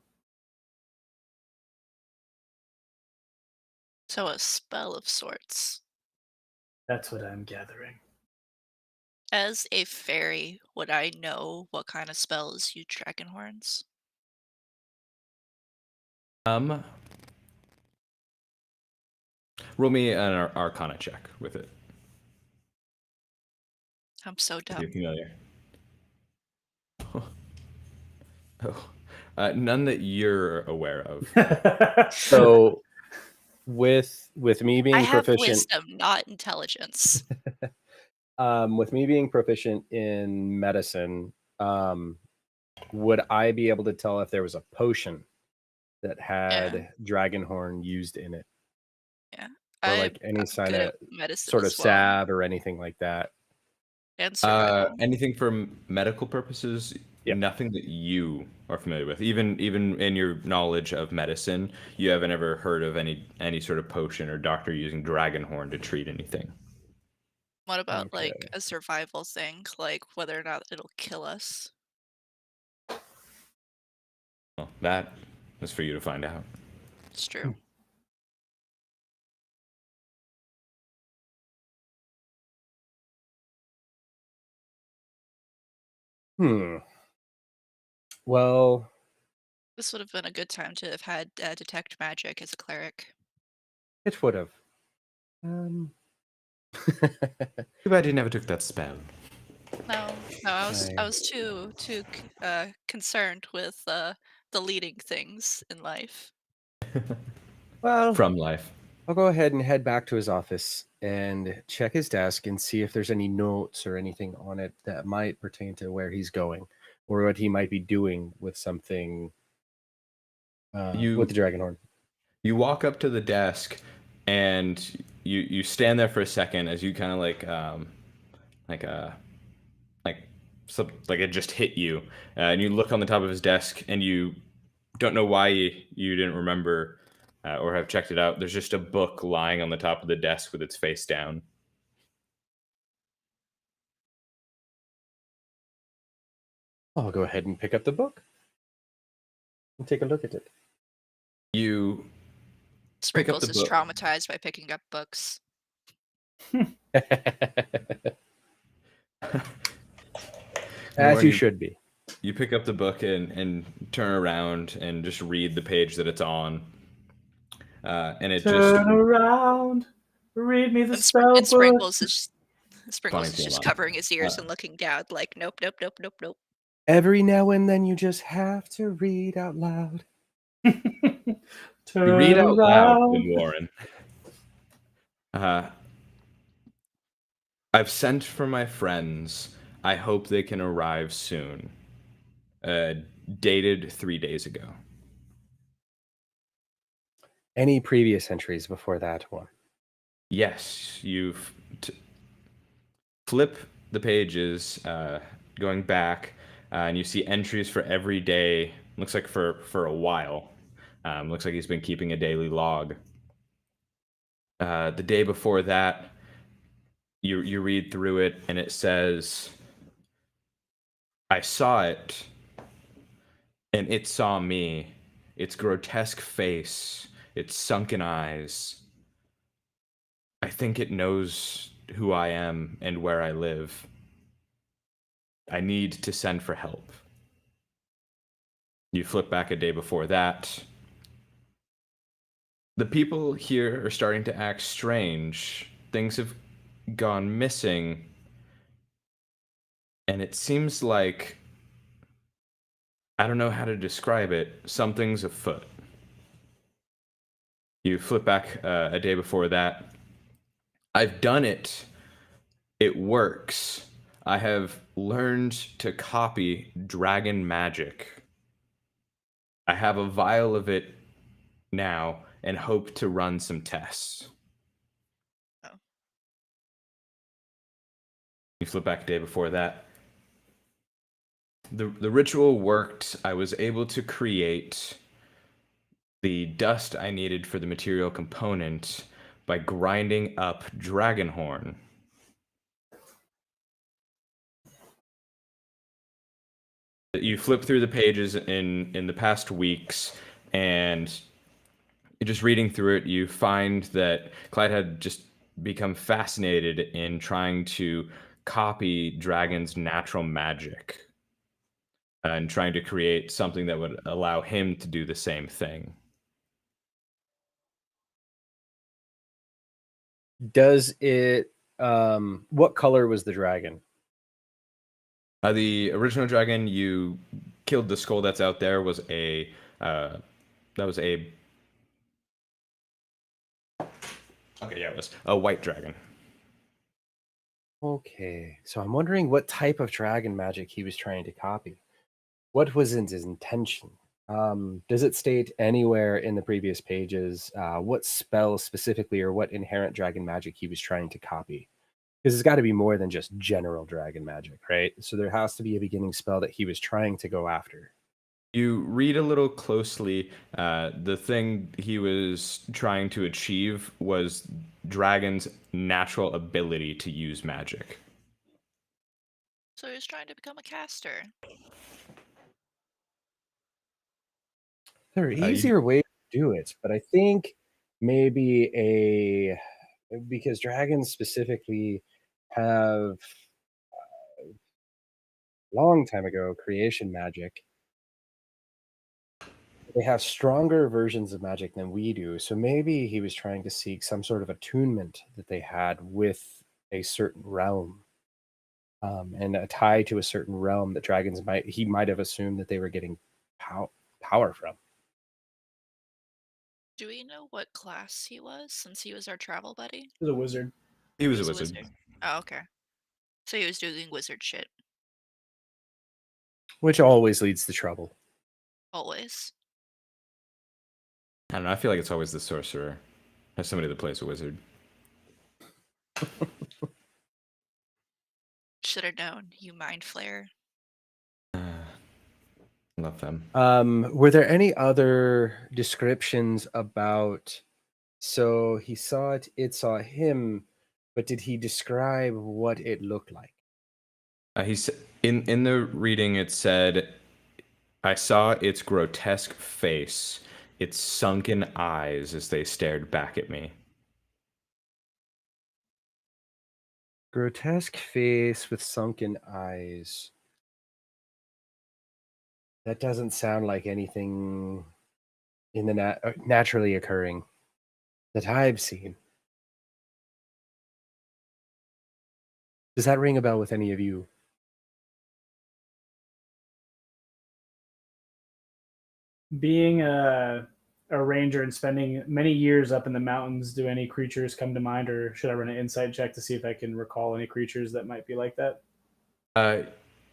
So a spell of sorts. That's what I'm gathering. As a fairy, would I know what kind of spells use dragon horns? Um, Roll me an Arcana check with it. I'm so If you're dumb. familiar. Oh, none that you're aware of. So with me I being have proficient, wisdom, not intelligence. with me being proficient in medicine, would I be able to tell if there was a potion that Yeah, had dragonhorn used in it, yeah. or like any I'm sign good of at medicine sort of as well, salve or anything like that? and survival. Anything for medical purposes, Yep. nothing that you are familiar with. Even in your knowledge of medicine, you haven't ever heard of any sort of potion or doctor using dragon horn to treat anything. What about like Okay. a survival thing, like whether or not it'll kill us? Well, that is for you to find out. It's true. Hmm. Well, This would have been a good time to have had detect magic as a cleric. it would have. Um. Too bad you never took that spell. No, no, I I- was too concerned with the leading things in life. well, From life. I'll go ahead and head back to his office and check his desk and see if there's any notes or anything on it that might pertain to where he's going or what he might be doing with something with the You dragon horn. you walk up to the desk, and you stand there for a second as you kind of like like like it just hit you, and you look on the top of his desk, and you don't know why you didn't remember or have checked it out. There's just a book lying on the top of the desk with its face down. I'll go ahead and pick up the book and take a look at it. You pick up the Sprinkles is book. traumatized by picking up books. As you Warren, should be. you pick up the book and turn around and just read the page that it's on. And it just Turn around, read me the And, spell book. Sprinkles is too just long. covering his ears and looking down, like nope, nope, nope, nope, nope. Every now and then you just have to read out loud. Turn You read out loud, around. then Warren. Uh, I've sent for my friends. I hope they can arrive soon. Dated 3 days ago. Any previous entries before that one? Yes, flip the pages, going back, and you see entries for every day. Looks like for a while. Looks like he's been keeping a daily log. The day before that, you read through it, and it says, "I saw it, and it saw me. Its grotesque face, its sunken eyes. I think it knows who I am and where I live. I need to send for help." You flip back a day before that. The people here are starting to act strange. Things have gone missing. And it seems like, I don't know how to describe it, something's afoot. You flip back a day before that. I've done it. It works. I have learned to copy dragon magic. I have a vial of it now and hope to run some tests. Oh, You flip back a day before that. The ritual worked. I was able to create the dust I needed for the material component by grinding up dragon horn. You flip through the pages in the past weeks, and just reading through it, you find that Clyde had just become fascinated in trying to copy dragon's natural magic and trying to create something that would allow him to do the same thing. Does it? What color was the dragon? The original dragon you killed, the skull that's out there, was that was a okay, yeah, it was a white dragon. Okay, so I'm wondering what type of dragon magic he was trying to copy. What was his intention? Does it state anywhere in the previous pages what spell specifically or what inherent dragon magic he was trying to copy? Because it's got to be more than just general dragon magic, right? So there has to be a beginning spell that he was trying to go after. You read a little closely. The thing he was trying to achieve was dragon's natural ability to use magic. so he was trying to become a caster. There are You, easier ways to do it, but I think maybe a because dragons specifically have long time ago creation magic. They have stronger versions of magic than we do. So maybe he was trying to seek some sort of attunement that they had with a certain realm, and a tie to a certain realm that dragons might have assumed that they were getting power from. Do we know what class he was since he was our travel buddy? The wizard. he He was a was a wizard. wizard. Oh, okay. So he was doing wizard shit. Which always leads to trouble. Always. I don't know. I feel like it's always the sorcerer as somebody that plays a wizard. Should have known, you mind flayer. Love them. Were there any other descriptions about? So he saw it, it saw him, but did he describe what it looked like? He's in the reading. It said, "I saw its grotesque face, its sunken eyes as they stared back at me." Grotesque face with sunken eyes. That doesn't sound like anything in the naturally occurring that I've seen. Does that ring a bell with any of you? Being a ranger and spending many years up in the mountains, do any creatures come to mind, or should I run an insight check to see if I can recall any creatures that might be like that? Uh,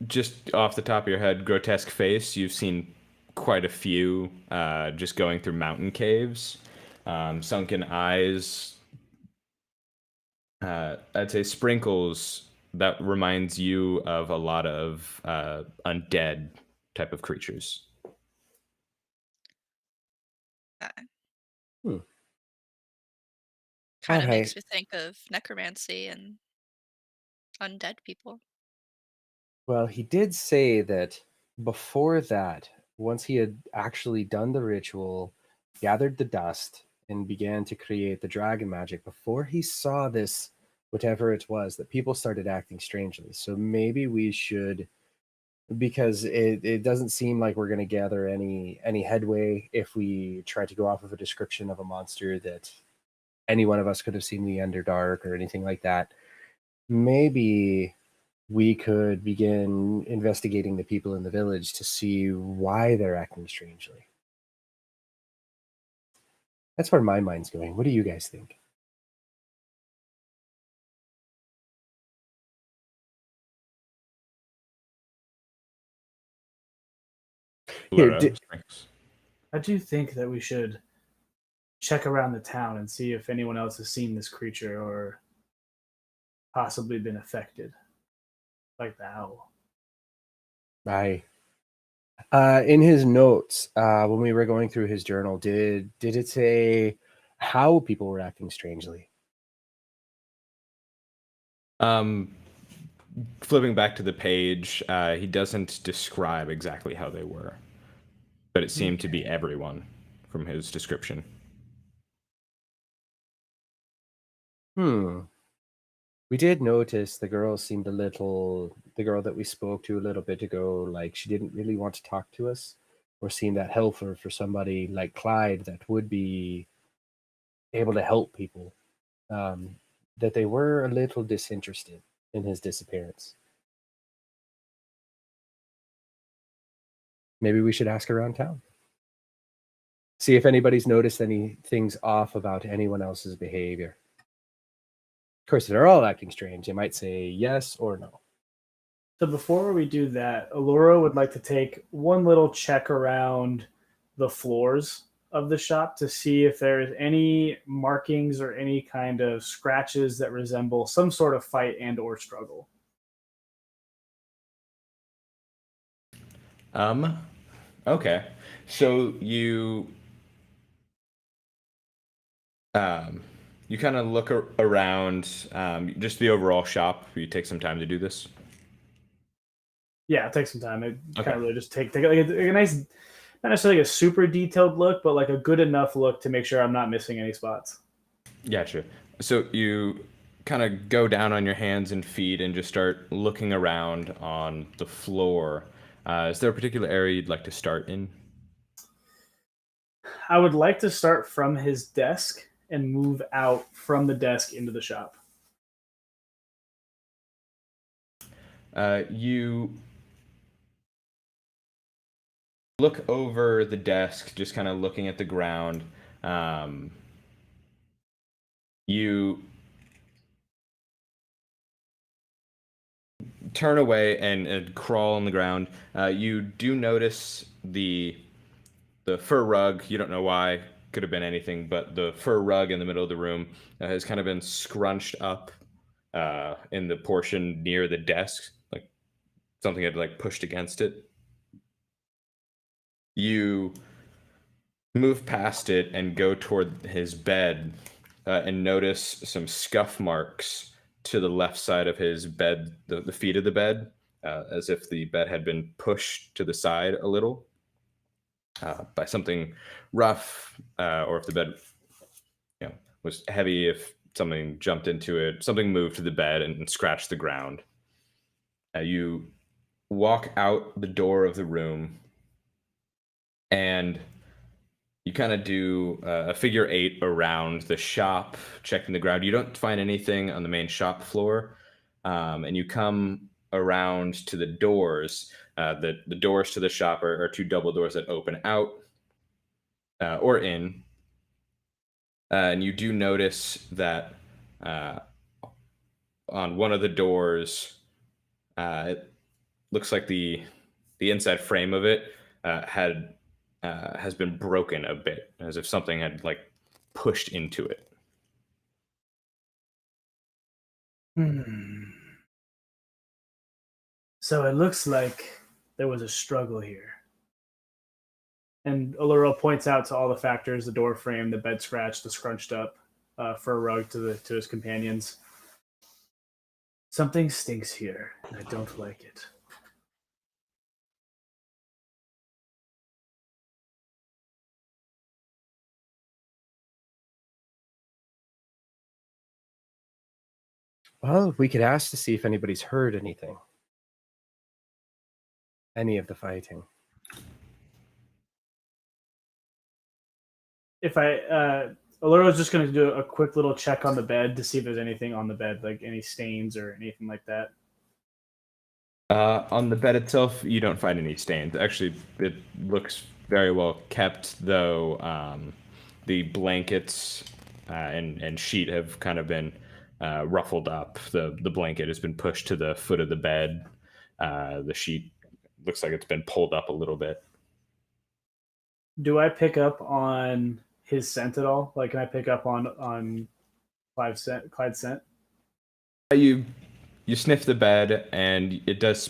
just off the top of your head, grotesque face. You've seen quite a few. Just going through mountain caves, sunken eyes. I'd say sprinkles. That reminds you of a lot of undead type of creatures. Uh, Hmm. All kind of right. makes me think of necromancy and undead people. Well, he did say that before that, once he had actually done the ritual, gathered the dust, and began to create the dragon magic, before he saw this, whatever it was, that people started acting strangely. So maybe we should, because it doesn't seem like we're going to gather any headway if we try to go off of a description of a monster that any one of us could have seen in the Underdark or anything like that. Maybe we could begin investigating the people in the village to see why they're acting strangely. That's where my mind's going. What do you guys think? Here, Laura, Sprinkles. I do think that we should check around the town and see if anyone else has seen this creature or possibly been affected, like the owl. I in his notes, when we were going through his journal, did it say how people were acting strangely? Flipping back to the page, he doesn't describe exactly how they were, but it seemed to be everyone from his description. We did notice the girl seemed the girl that we spoke to a little bit ago, like she didn't really want to talk to us or seem that helpful for somebody like Clyde that would be able to help people. That they were a little disinterested in his disappearance. Maybe we should ask around town. See if anybody's noticed any things off about anyone else's behavior. Of course, if they're all acting strange, they might say yes or no. So before we do that, Allura would like to take one little check around the floors of the shop to see if there's any markings or any kind of scratches that resemble some sort of fight and or struggle. Okay. So you kind of look around just the overall shop. You take some time to do this. Yeah, it takes some time. It kind of really just take like a nice, not necessarily a super detailed look, but like a good enough look to make sure I'm not missing any spots. Gotcha. So you kind of go down on your hands and feet and just start looking around on the floor. Is there a particular area you'd like to start in? I would like to start from his desk and move out from the desk into the shop. You look over the desk, just kind of looking at the ground. You turn away and crawl on the ground. You do notice the fur rug. You don't know why. Could have been anything, but the fur rug in the middle of the room has kind of been scrunched up in the portion near the desk, like something had like pushed against it. You move past it and go toward his bed and notice some scuff marks to the left side of his bed, the feet of the bed, as if the bed had been pushed to the side a little by something rough, or if the bed was heavy, if something jumped into it, something moved to the bed and scratched the ground. You walk out the door of the room and you kind of do a figure 8 around the shop, checking the ground. You don't find anything on the main shop floor, and you come around to the doors. The doors to the shop are two double doors that open out or in, and you do notice that on one of the doors, it looks like the inside frame of it has been broken a bit, as if something had like pushed into it. So it looks like there was a struggle here. And Allura points out to all the factors: the door frame, the bed scratch, the scrunched up fur rug to his companions. Something stinks here, and I don't like it. Well, we could ask to see if anybody's heard anything. Any of the fighting. If Allura's just going to do a quick little check on the bed to see if there's anything on the bed, like any stains or anything like that. On the bed itself, you don't find any stains. Actually, it looks very well kept, though. The blankets and sheet have kind of been ruffled up. The blanket has been pushed to the foot of the bed. The sheet looks like it's been pulled up a little bit. Do I pick up on his scent at all? Like, can I pick up on Clyde's scent? You sniff the bed, and it does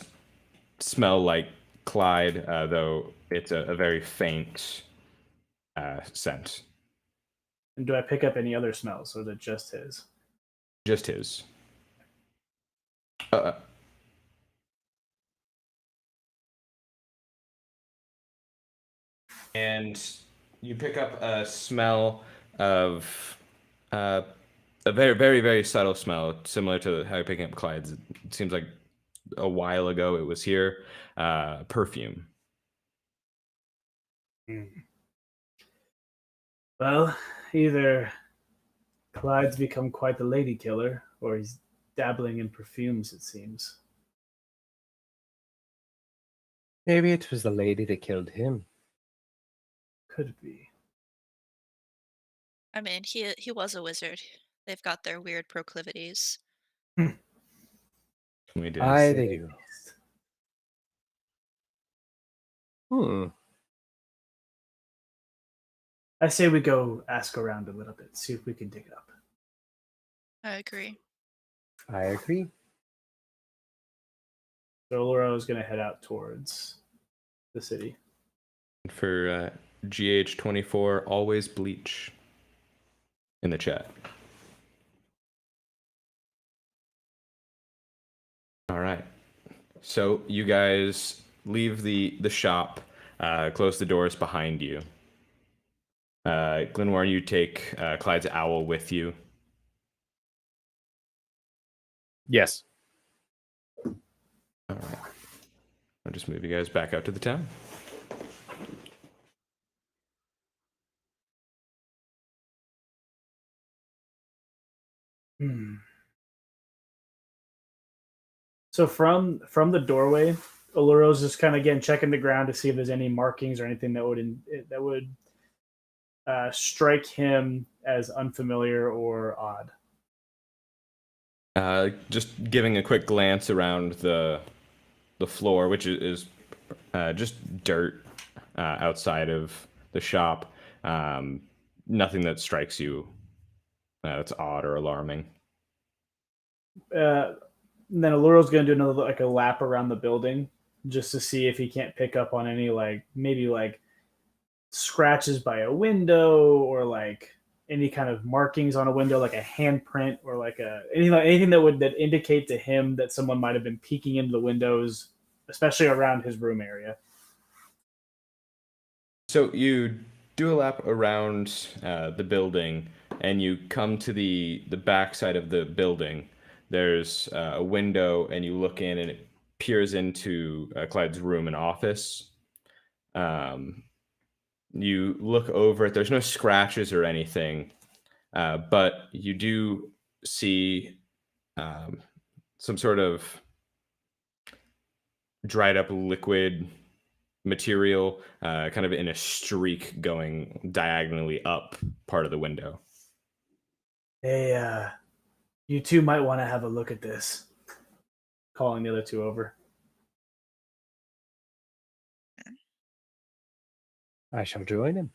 smell like Clyde, though it's a very faint scent. And do I pick up any other smells, or is it just his? Just his. Uh, and you pick up a smell of a very, very, very subtle smell, similar to how you're picking up Clyde's. It seems like a while ago it was here. Perfume. Well, either Clyde's become quite the lady killer, or he's dabbling in perfumes, it seems. Maybe it was the lady that killed him. Could be. I mean, he was a wizard. They've got their weird proclivities. We did. Aye, they do. I say we go ask around a little bit, see if we can dig it up. I agree. I agree. So Laura is going to head out towards the city. For GH24, always bleach in the chat. All right. So you guys leave the shop, close the doors behind you. Glenwarn, you take Clyde's owl with you. Yes. All right. I'll just move you guys back out to the town. So from the doorway, Aluro's just kind of again checking the ground to see if there's any markings or anything that would strike him as unfamiliar or odd. Just giving a quick glance around the floor, which is just dirt outside of the shop. Nothing that strikes you that's odd or alarming. Then Aluro's going to do another like a lap around the building just to see if he can't pick up on any maybe scratches by a window or any kind of markings on a window, like a handprint or anything that indicate to him that someone might have been peeking into the windows, especially around his room area. So you do a lap around the building, and you come to the back side of the building. There's a window, and you look in, and it peers into Clyde's room and office. You look over it. There's no scratches or anything, but you do see some sort of dried up liquid material kind of in a streak going diagonally up part of the window. Hey, you two might want to have a look at this. Calling the other two over. I shall join him.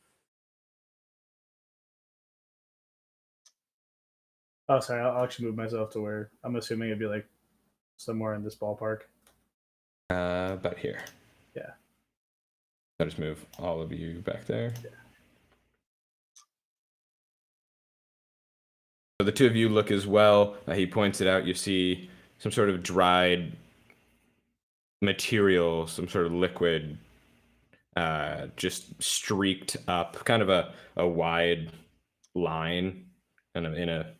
Oh, sorry. I'll actually move myself to where I'm assuming it'd be somewhere in this ballpark. About here. Yeah. I'll just move all of you back there. Yeah. So the two of you look as well. He points it out. You see some sort of dried material, some sort of liquid, just streaked up, kind of a wide line, kind of in a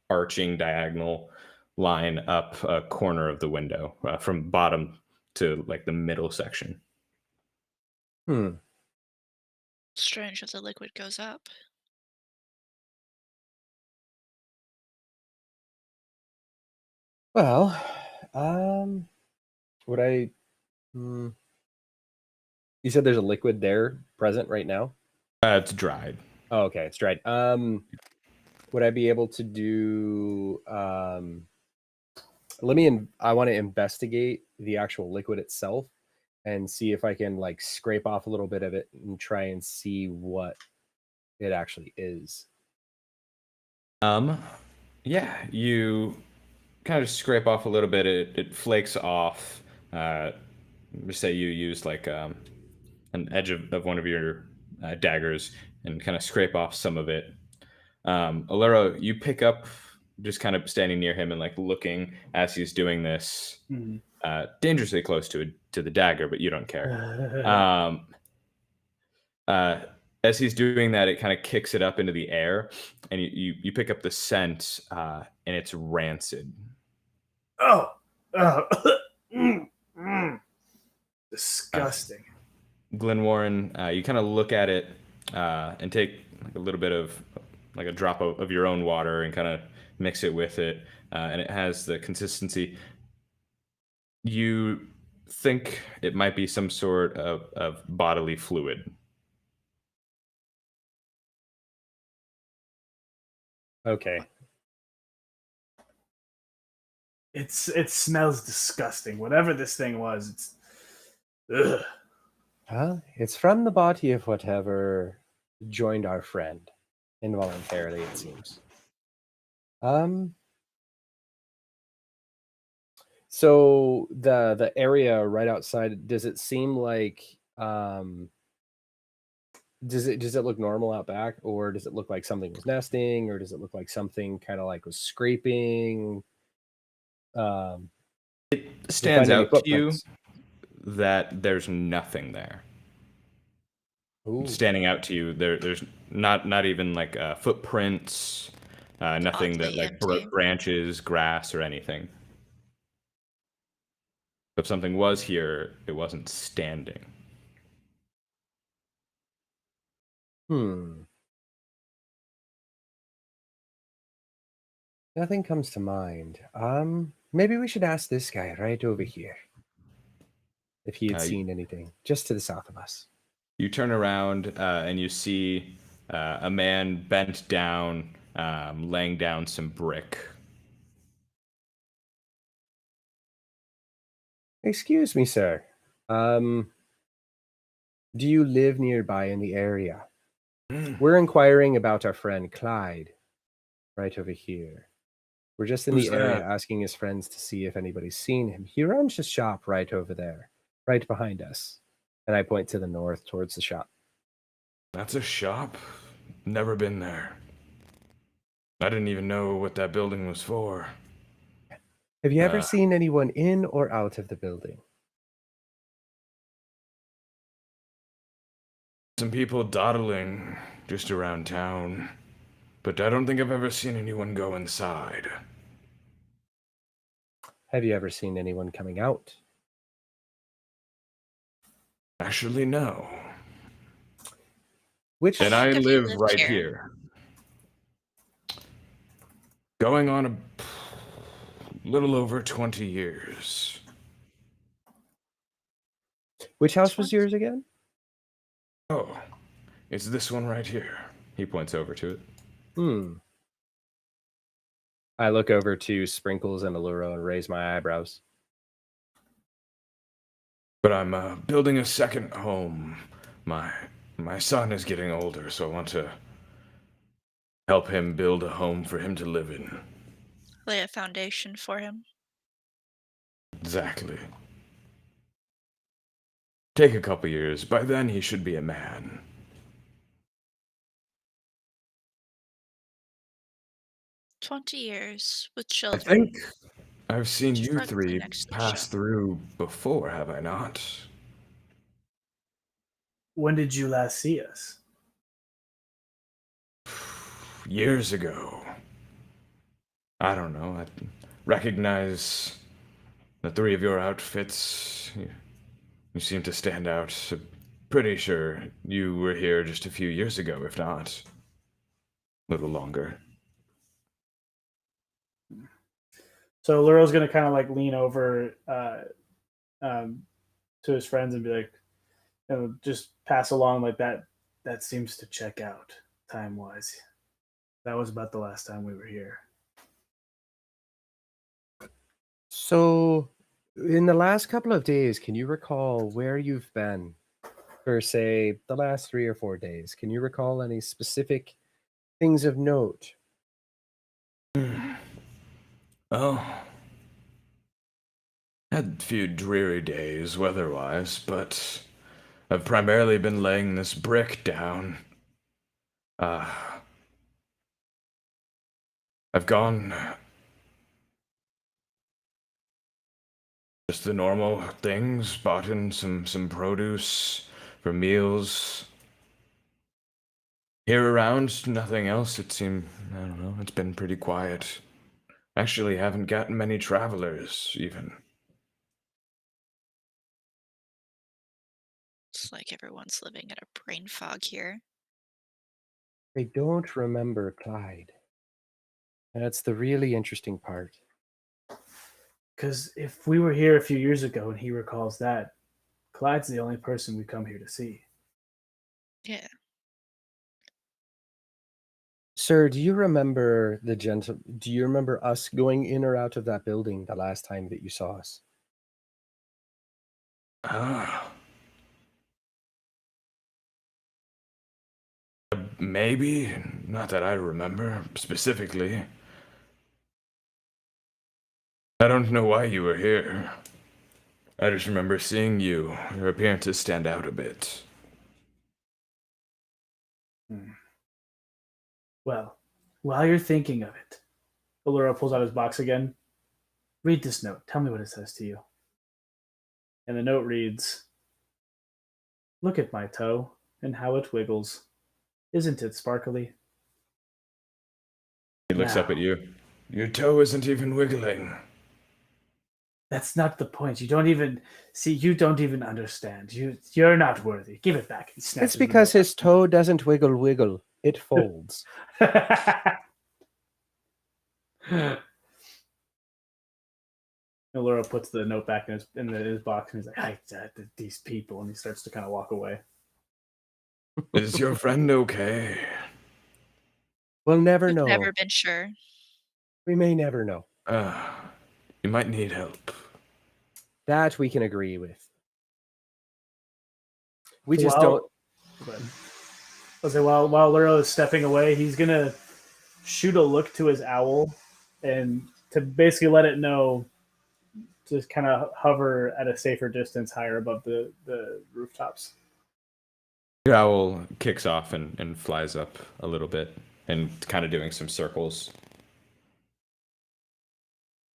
arching diagonal line up a corner of the window, from bottom to the middle section. Strange if the liquid goes up. Well, would I? You said there's a liquid there present right now? It's dried. Oh, okay, it's dried. Would I be able to do? I want to investigate the actual liquid itself and see if I can like scrape off a little bit of it and try and see what it actually is. Yeah, you kind of scrape off a little bit. It flakes off. Just say you use like an edge of one of your daggers and kind of scrape off some of it. Alero, you pick up, just kind of standing near him and like looking as he's doing this, Mhm. dangerously close to the dagger, but you don't care. Um, uh, as he's doing that, it kind of kicks it up into the air, and you pick up the scent, and it's rancid. Oh, oh. Uh, Disgusting. Glenwarren, you kind of look at it and take like a little bit of like a drop of your own water and kind of mix it with it, and it has the consistency. You think it might be some sort of bodily fluid. Okay. It smells disgusting. Whatever this thing was, it's. Ugh. Well, it's from the body of whatever joined our friend involuntarily, it seems. So the area right outside, does it seem like does it look normal out back, or does it look like something was nesting, or does it look like something kind of like was scraping? Um, do you Stands find any out to you footprints? that there's nothing there. Ooh, Standing out to you, there's not even like footprints, nothing that Oddly like empty. branches, grass, or anything. If something was here, it wasn't standing. hmm. Nothing comes to mind. Maybe we should ask this guy right over here if he had Uh, seen anything just to the south of us. You turn around and you see a man bent down, laying down some brick. Excuse me, sir. Um, do you live nearby in the area? We're inquiring about our friend Clyde, right over here. We're just in Who's the area that? asking his friends to see if anybody's seen him. He runs his shop right over there, right behind us. And I point to the north towards the shop. That's a shop? Never been there. I didn't even know what that building was for. Have you ever Uh, seen anyone in or out of the building? some people dawdling just around town, but I don't think I've ever seen anyone go inside. Have you ever seen anyone coming out? Actually, no. Which And How long I have you live lived right here? here. Going on a little over 20 years. house was 20. yours again? Oh, it's this one right here. He points over to it. Hmm. I look over to Sprinkles and Allura and raise my eyebrows. But I'm building a second home. My my son is getting older, so I want to help him build a home for him to live in. Lay a foundation for him. Exactly. Take a couple years. By then, he should be a man. 20 years with I children. think I've seen you Directly three next to the pass shop. through before, have I not? When did you last see us? Years ago. I don't know. I recognize the three of your outfits. You seem to stand out. So pretty sure you were here just a few years ago, if not a little longer. So Luro's gonna kind of like lean over um, to his friends and be like, just pass along like that. That seems to check out time wise. That was about the last time we were here. So In the last couple of days, can you recall where you've been for, say, the last 3 or 4 days? Can you recall any specific things of note? Oh, had a few dreary days weather-wise, but I've primarily been laying this brick down. Uh, I've gone just the normal things, bought in some produce for meals. Here around, nothing else. It seemed, I don't know, it's been pretty quiet. Actually, haven't gotten many travelers, even. It's like everyone's living in a brain fog here. I don't remember Clyde. That's the really interesting part. Because if we were here a few years ago and he recalls that, Clyde's the only person we come here to see. Yeah. Sir, do you remember do you remember us going in or out of that building the last time that you saw us? Ah, maybe. Not that I remember specifically. I don't know why you were here. I just remember seeing you. Your appearances stand out a bit. Hmm. Well, while you're thinking of it, Allura pulls out his box again. Read this note. Tell me what it says to you. And the note reads, "Look at my toe and how it wiggles. Isn't it sparkly? He looks up at Now, you. Your toe isn't even wiggling. that's not the point. You don't even see. You don't even understand. You're not worthy. Give it back." He It's snatches because his toe doesn't wiggle, it folds. the note. Allura puts the note back in his box and he's like, these people," and he starts to kind of walk away. Is your friend okay? We'll never We've never know. been sure. We may never know. You might need help. That we can agree with. We So just don't. I'll say while Allura is stepping away, he's gonna shoot a look to his owl and to basically let it know, just kind of hover at a safer distance higher above the rooftops. Your owl kicks off and flies up a little bit and kind of doing some circles.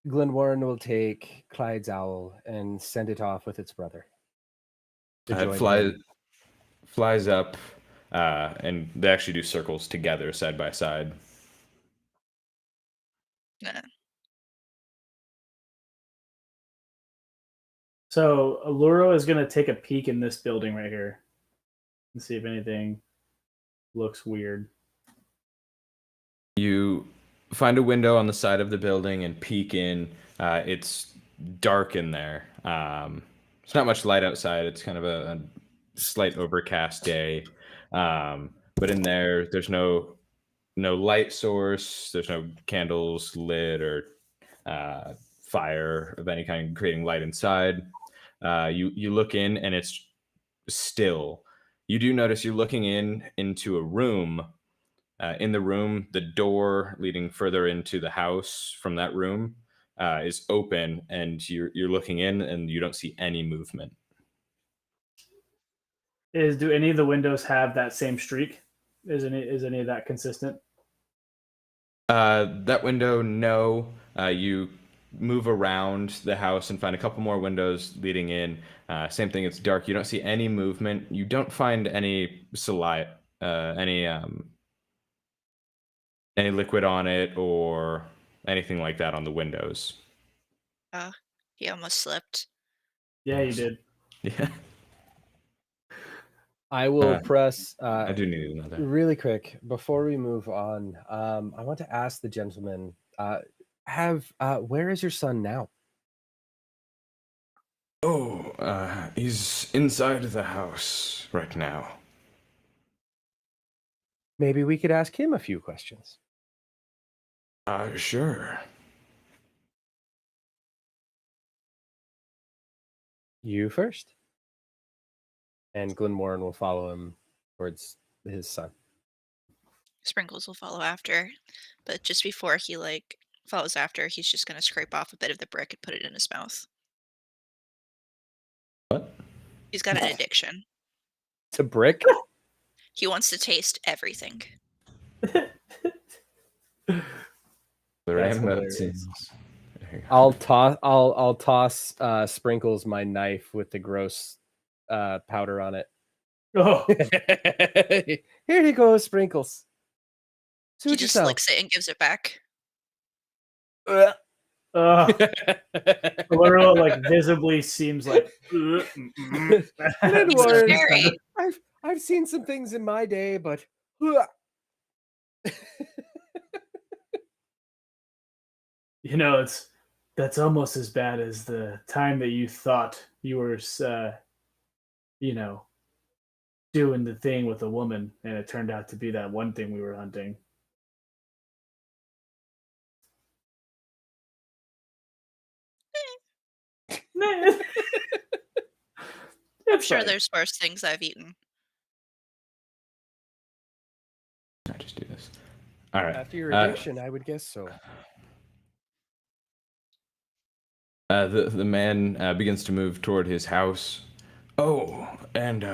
Glenwarren will take Clyde's owl and send it off with its brother. To It join him. flies up, and they actually do circles together, side by side. Nah. So Allura is gonna take a peek in this building right here and see if anything looks weird. You find a window on the side of the building and peek in. It's dark in there. There's not much light outside. It's kind of a slight overcast day. But in there, there's no light source. There's no candles lit or fire of any kind creating light inside. You look in and it's still. You do notice you're looking into a room. In the room, the door leading further into the house from that room is open, and you're looking in, and you don't see any movement. Do any of the windows have that same streak? Is any of that consistent? That window, no. You move around the house and find a couple more windows leading in. Same thing, it's dark. You don't see any movement. You don't find any saliva, any liquid on it or anything like that on the windows. Uh, he almost slipped. Yeah, you did. Yeah, I will Uh, press I do need another. really quick before we move on. I want to ask the gentleman, where is your son now? Oh, he's inside the house right now. Maybe we could ask him a few questions. Sure. You first. And Glenmoran will follow him towards his son. Sprinkles will follow after, but just before he follows after, he's just gonna scrape off a bit of the brick and put it in his mouth. What? He's got an addiction. It's a brick? He wants to taste everything. The That's random hilarious. seems. I'll toss Sprinkles my knife with the gross powder on it. Oh, Here you go, Sprinkles. He Suit just yourself. licks it and gives it back. Valero like visibly seems like. Glenmoran, Scary. I've seen some things in my day, but You know, that's almost as bad as the time that you thought you were, you know, doing the thing with a woman, and it turned out to be that one thing we were hunting. I'm It's sure fine. there's worse things I've eaten. I just do this. All right. after your addiction, I would guess so. The man begins to move toward his house. Oh, and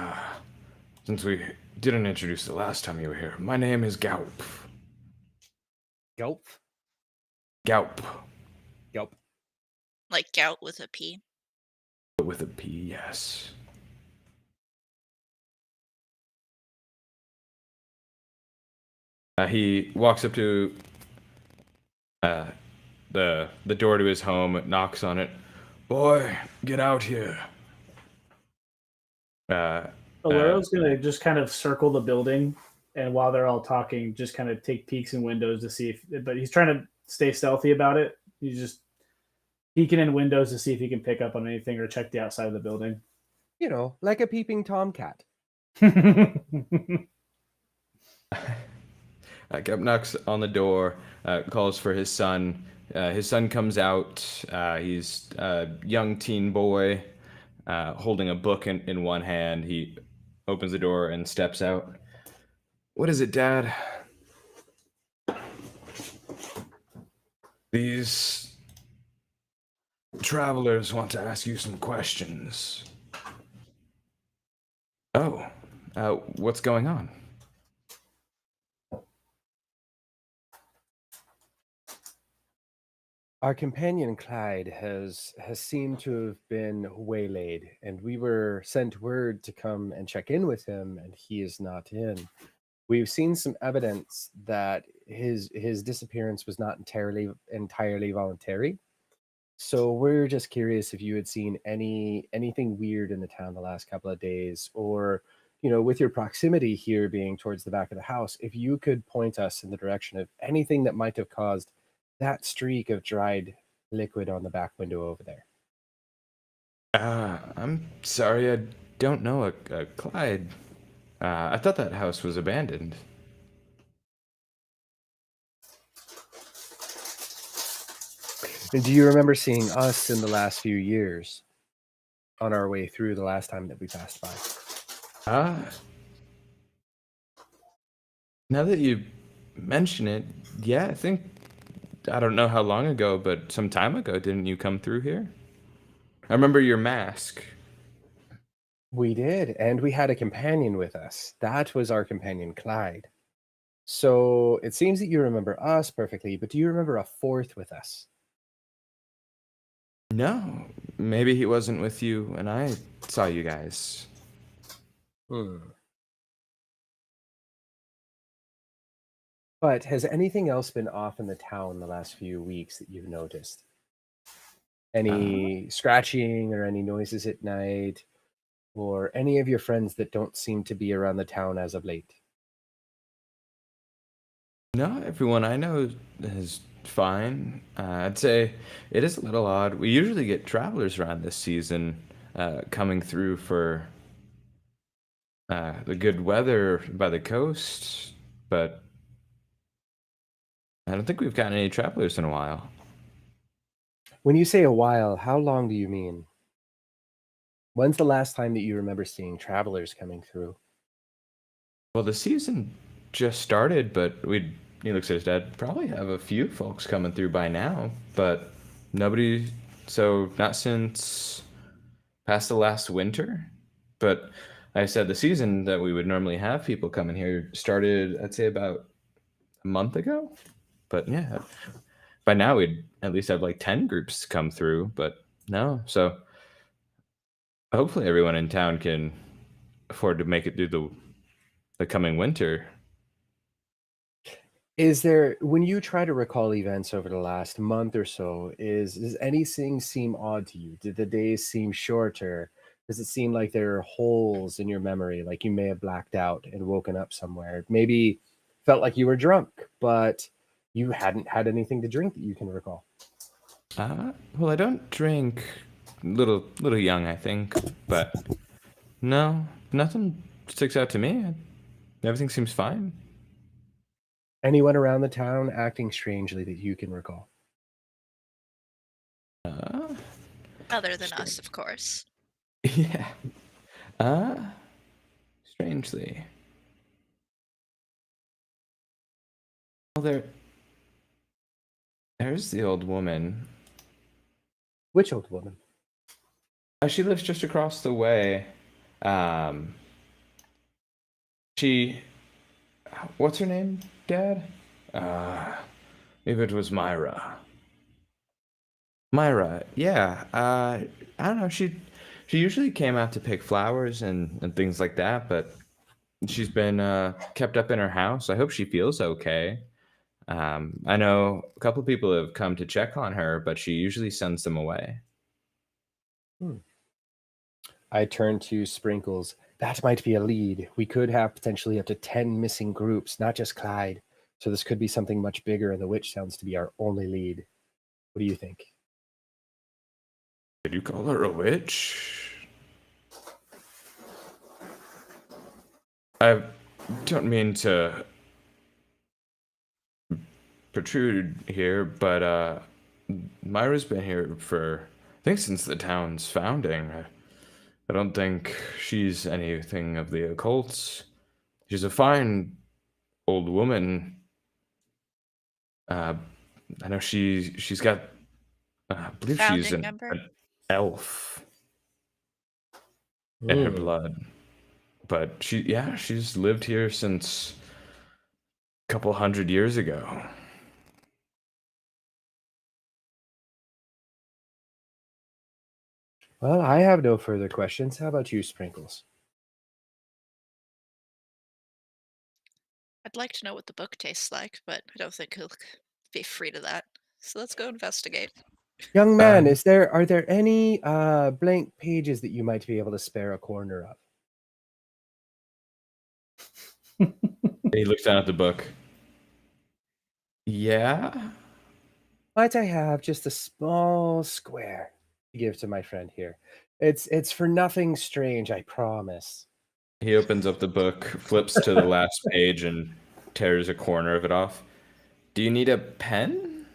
since we didn't introduce the last time you were here, my name is Gaup. Gulp. Gaup, Gulp. Like gout with a P. with a P, yes. He walks up to the door to his home, knocks on it. Boy, get out here. Valero's gonna just kind of circle the building, and while they're all talking, just kind of take peeks in windows to see if. But he's trying to stay stealthy about it. He's just peeking in windows to see if he can pick up on anything or check the outside of the building. You know, like a peeping tomcat. Gaup knocks on the door, calls for his son. His son comes out. He's a young teen boy, holding a book in one hand. He opens the door and steps out. What is it, Dad? These travelers want to ask you some questions. Oh, what's going on? Our companion Clyde has seemed to have been waylaid, and we were sent word to come and check in with him, and he is not in. We've seen some evidence that his disappearance was not entirely voluntary. So we're just curious if you had seen anything weird in the town the last couple of days, or with your proximity here being towards the back of the house, if you could point us in the direction of anything that might have caused that streak of dried liquid on the back window over there. I'm sorry, I don't know a Clyde. I thought that house was abandoned. And do you remember seeing us in the last few years on our way through the last time that we passed by? Now that you mention it, yeah, I don't know how long ago, but some time ago, didn't you come through here? I remember your mask. We did, and we had a companion with us. That was our companion, Clyde. So it seems that you remember us perfectly, but do you remember a fourth with us? No, maybe he wasn't with you and I saw you guys. But has anything else been off in the town the last few weeks that you've noticed? Any scratching or any noises at night? Or any of your friends that don't seem to be around the town as of late? No, everyone I know is fine. I'd say it is a little odd. We usually get travelers around this season coming through for the good weather by the coast, but I don't think we've gotten any travelers in a while. When you say a while, how long do you mean? When's the last time that you remember seeing travelers coming through? Well, the season just started, but he looks at his dad, probably have a few folks coming through by now, but nobody, so not since past the last winter. But I said the season that we would normally have people coming here started, I'd say about a month ago. But yeah, by now we'd at least have like 10 groups come through, but no. So hopefully everyone in town can afford to make it through the coming winter. Is there, when you try to recall events over the last month or so, does anything seem odd to you? Did the days seem shorter? Does it seem like there are holes in your memory, like you may have blacked out and woken up somewhere? Maybe felt like you were drunk, but you hadn't had anything to drink that you can recall. Well, I don't drink. Little young, I think, but no, nothing sticks out to me. Everything seems fine. Anyone around the town acting strangely that you can recall? Uh, Other than stra- us, of course. yeah. Uh, Strangely. Well, there's the old woman. Which old woman? She lives just across the way. Um, she, what's her name, Dad? Uh, Maybe it was Myra. Myra, yeah. I don't know. She usually came out to pick flowers and things like that, but she's been kept up in her house. I hope she feels okay. I know a couple people have come to check on her, but she usually sends them away. Hmm. I turn to Sprinkles. That might be a lead. We could have potentially up to 10 missing groups, not just Clyde. So this could be something much bigger, and the witch sounds to be our only lead. What do you think? Did you call her a witch? I don't mean to protrude here, but Myra's been here for, I think, since the town's founding. I don't think she's anything of the occult. She's a fine old woman. Uh, I know she's got. I believe she's Founding member? an elf in her Hmm. blood, but she's lived here since a couple hundred years ago. Well, I have no further questions. How about you, Sprinkles? I'd like to know what the book tastes like, but I don't think he'll be free to that. So let's go investigate. Young man, Um, are there any blank pages that you might be able to spare a corner of? he looks down at the book. Yeah. Might I have just a small square to give to my friend here? It's for nothing strange, I promise. He opens up the book, flips to the last page, and tears a corner of it off. Do you need a pen?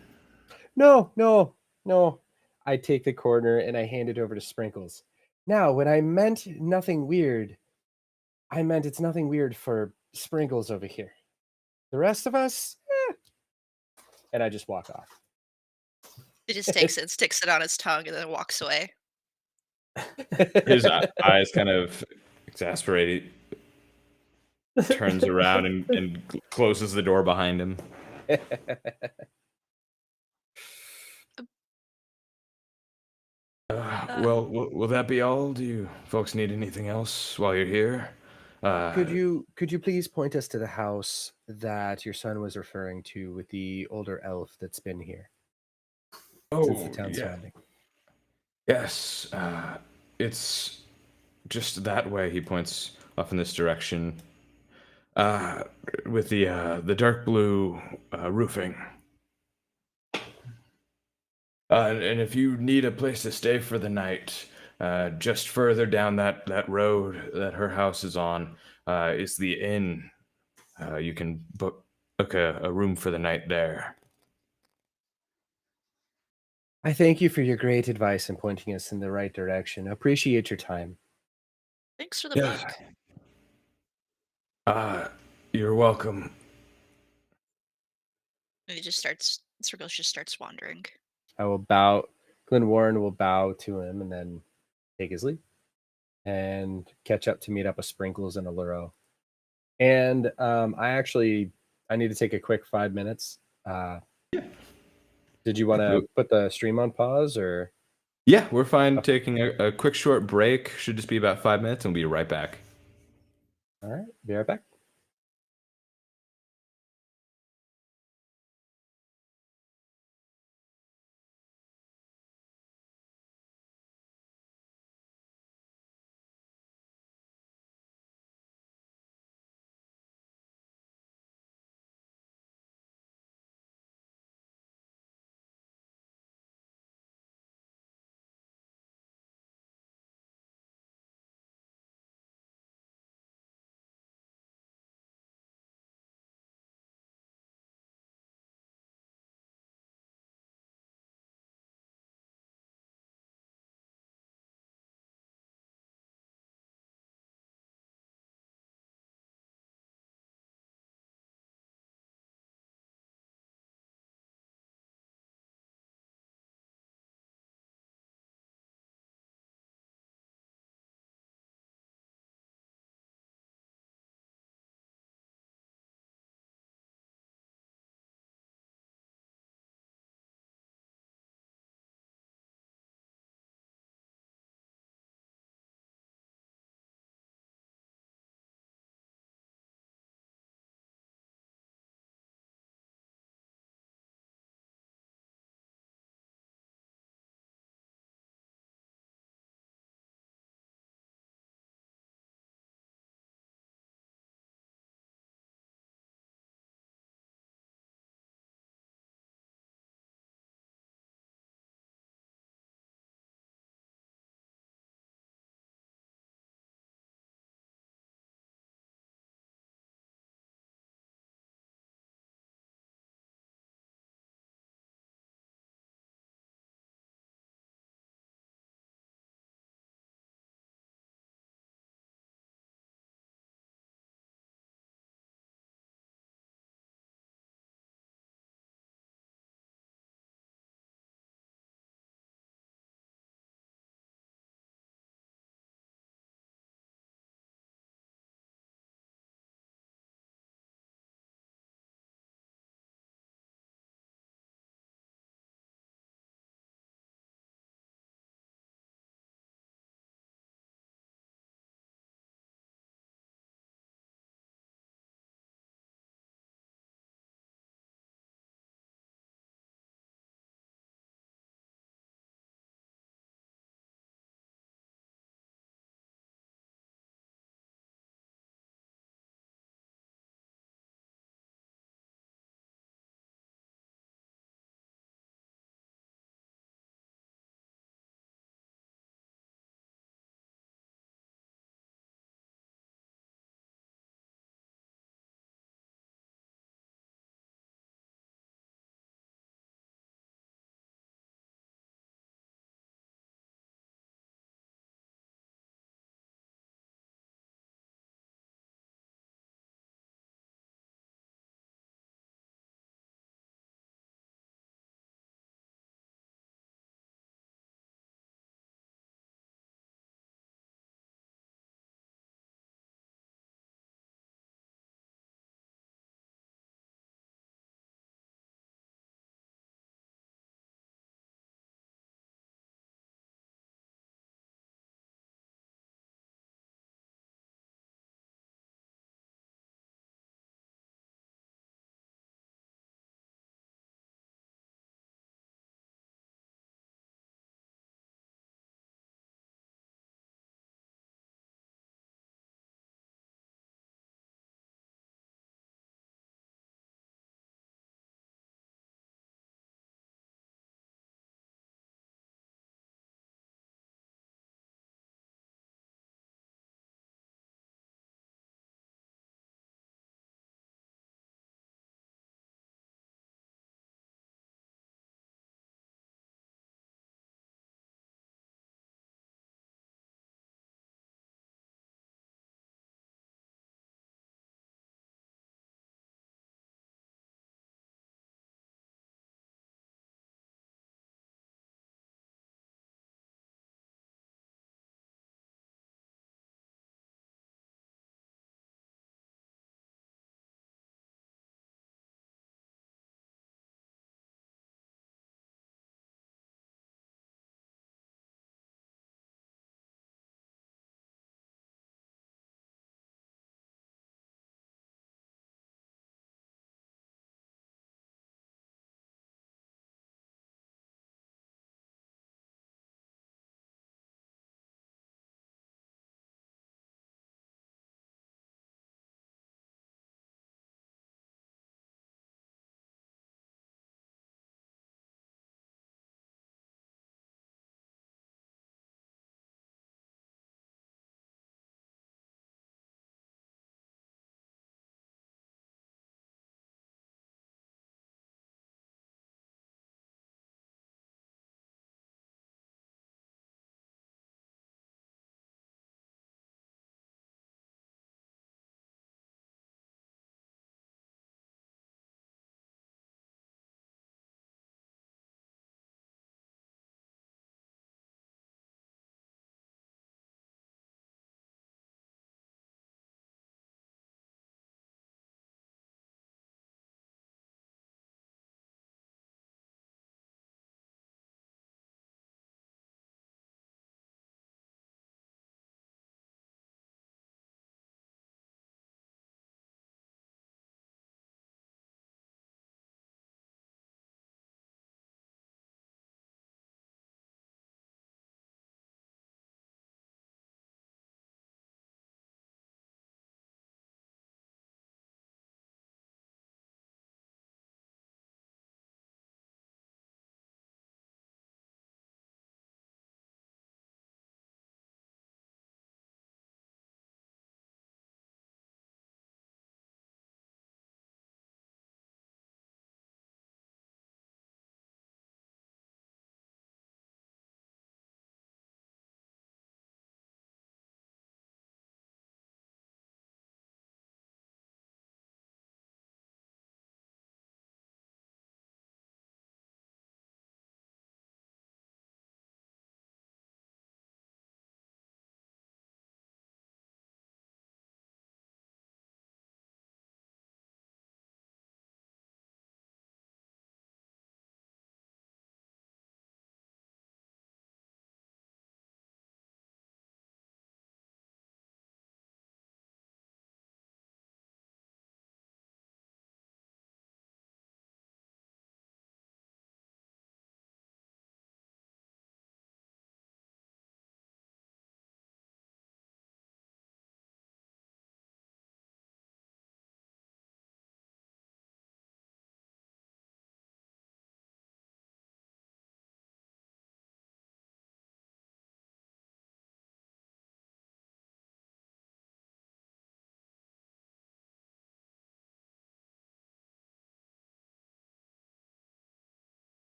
No, no, no. I take the corner and I hand it over to Sprinkles. Now, when I meant nothing weird, I meant it's nothing weird for Sprinkles over here. The rest of us, and I just walk off. He just takes it, sticks it on his tongue, and then walks away. His eyes kind of exasperated, turns around and closes the door behind him. Uh, Will that be all? Do you folks need anything else while you're here? Could Uh, you please point us to the house that your son was referring to with the older elf that's been here since the oh, town's yeah. founding? Yes. It's just that way. He points off in this direction. Uh, with the dark blue roofing. And if you need a place to stay for the night, just further down that road that her house is on, is the inn. You can book a room for the night there. I thank you for your great advice and pointing us in the right direction. Appreciate your time. Thanks for the Yeah. book. Uh, you're welcome. And he just starts. Circles just starts wandering. I will bow. Glen Warren will bow to him and then take his leave and catch up to meet up with Sprinkles and Alluro. And I need to take a quick 5 minutes. Did you want to put the stream on pause or? Yeah, we're fine taking a quick short break. Should just be about 5 minutes, and we'll be right back. All right, be right back.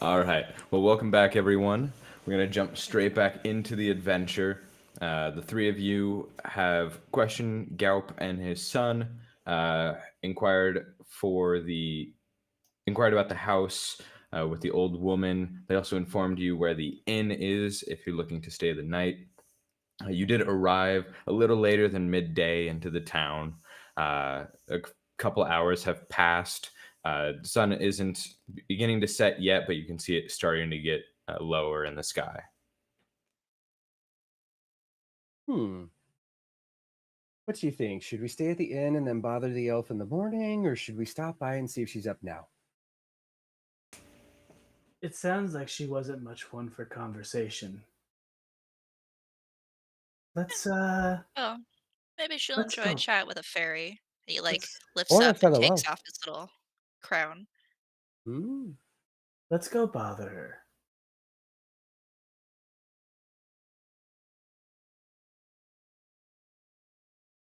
All right. Well, welcome back, everyone. We're going to jump straight back into the adventure. The three of you have questioned Gaup and his son, inquired about the house with the old woman. They also informed you where the inn is if you're looking to stay the night. You did arrive a little later than midday into the town. Couple hours have passed. The sun isn't beginning to set yet, but you can see it starting to get lower in the sky. Hmm. What do you think? Should we stay at the inn and then bother the elf in the morning, or should we stop by and see if she's up now? It sounds like she wasn't much one for conversation. Let's Oh, maybe she'll let's enjoy a go. chat with a fairy. He like Let's lifts Or a up and fellow takes elf? off his little crown. Hmm. let's go bother her.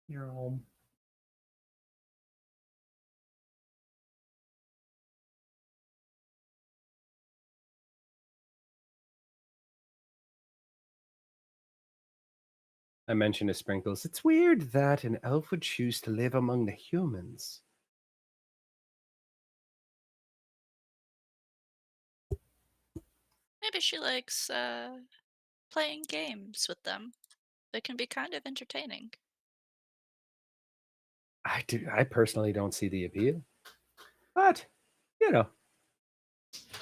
You're home. I mentioned to Sprinkles, it's weird that an elf would choose to live among the humans. Maybe she likes playing games with them. They can be kind of entertaining. I personally don't see the appeal. But, you know,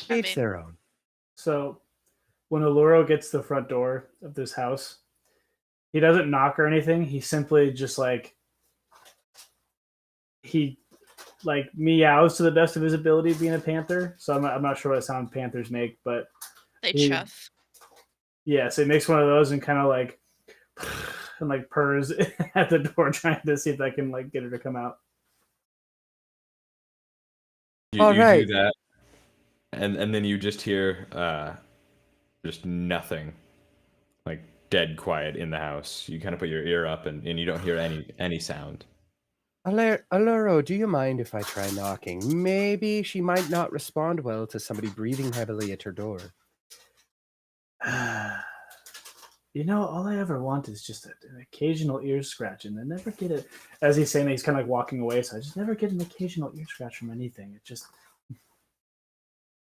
I each mean, their own. So when Oloro gets to the front door of this house, he doesn't knock or anything. He simply just he meows to the best of his ability, being a panther. So I'm not sure what sound panthers make, but they he chuff. so he makes one of those and kind of and purrs at the door, trying to see if I can get her to come out. All You do right. that, and then you just hear just nothing, like dead quiet in the house. You kind of put your ear up, and you don't hear any sound. Aluro, do you mind if I try knocking? Maybe she might not respond well to somebody breathing heavily at her door. All I ever want is just an occasional ear scratch, and I never get it. As he's saying that, he's kind of walking away, so I just never get an occasional ear scratch from anything. It just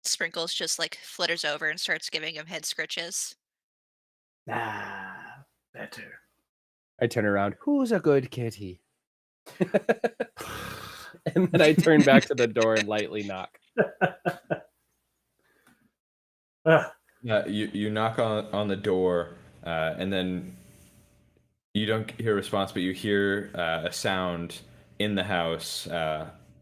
Sprinkles just like flutters over and starts giving him head scritches. better. I turn around. Who's a good kitty? And then I turn back to the door and lightly knock. You knock on the door, and then you don't hear a response, but you hear a sound in the house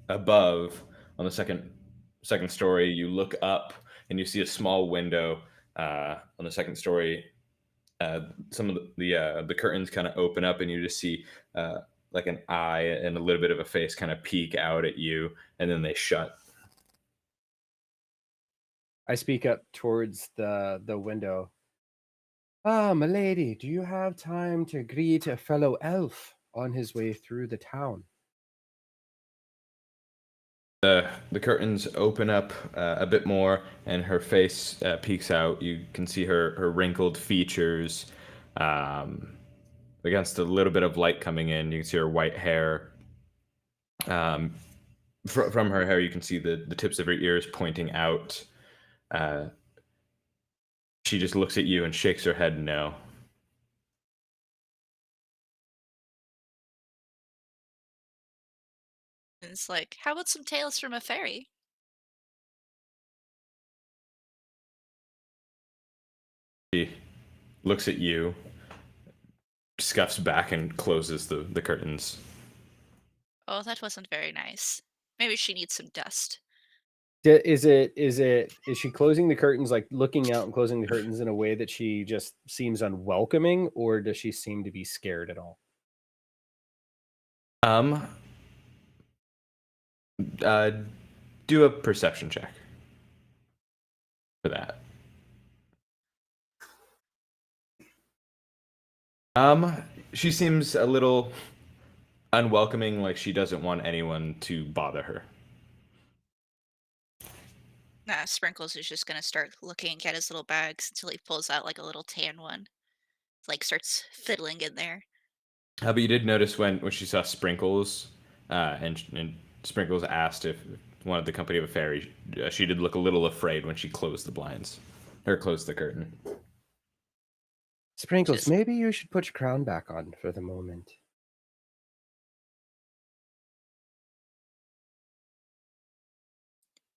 above on the second story. You look up and you see a small window on the second story. Some of the curtains kind of open up, and you just see like an eye and a little bit of a face kind of peek out at you, and then they shut. I speak up towards the window. Ah, milady, do you have time to greet a fellow elf on his way through the town? The curtains open up a bit more, and her face peeks out. You can see her wrinkled features against a little bit of light coming in. You can see her white hair. Um, from her hair, you can see the tips of her ears pointing out. Uh, she just looks at you and shakes her head no. And it's like, how about some tales from a fairy? She looks at you, scuffs back, and closes the curtains. Oh, that wasn't very nice. Maybe she needs some dust. Is she closing the curtains, like looking out and closing the curtains in a way that she just seems unwelcoming, or does she seem to be scared at all? Um, uh, do a perception check for that. She seems a little unwelcoming, like she doesn't want anyone to bother her. Sprinkles is just gonna start looking at his little bags until he pulls out like a little tan one. Like starts fiddling in there. But you did notice when she saw Sprinkles, and Sprinkles asked if wanted the company of a fairy. She did look a little afraid when she closed the blinds, or closed the curtain. Sprinkles, Just maybe you should put your crown back on for the moment.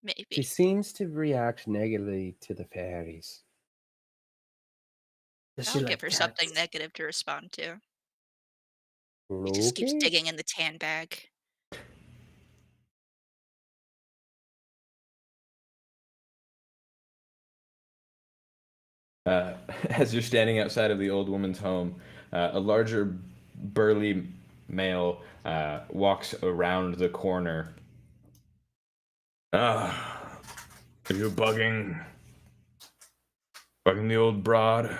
She maybe. seems to react negatively to the fairies. Does she I'll give like her something cats? negative to respond to. He just keeps Okay. digging in the tan bag. As you're standing outside of the old woman's home, a larger, burly male walks around the corner. Ah, are you bugging the old broad?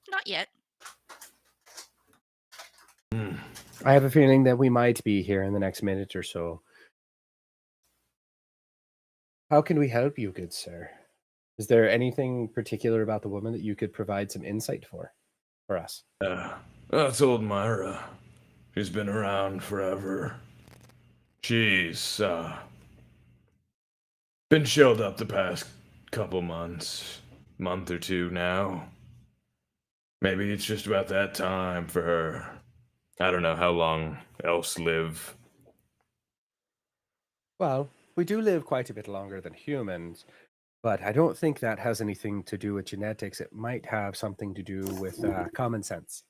Not yet. I have a feeling that we might be here in the next minute or so. How can we help you, good sir? Is there anything particular about the woman that you could provide some insight for us? That's old Myra. She's been around forever. She's been shelled up the past couple month or two now. Maybe it's just about that time for her. I don't know how long elves live. Well, we do live quite a bit longer than humans, but I don't think that has anything to do with genetics. It might have something to do with common sense.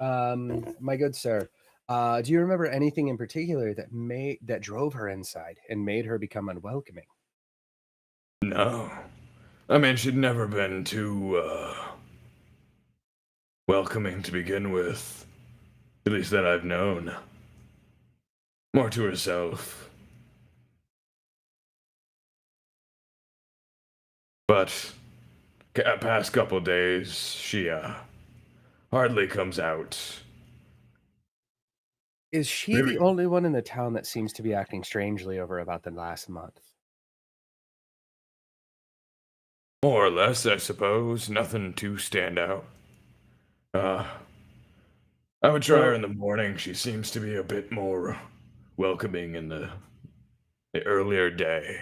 My good sir, do you remember anything in particular that drove her inside and made her become unwelcoming? No. I mean, she'd never been too, welcoming to begin with. At least that I've known. More to herself. But, past couple days, she, hardly comes out. Is she the Maybe only one in the town that seems to be acting strangely over about the last month? more or less, I suppose. Nothing too stand out. Uh, I would try her So in the morning. She seems to be a bit more welcoming in the earlier day.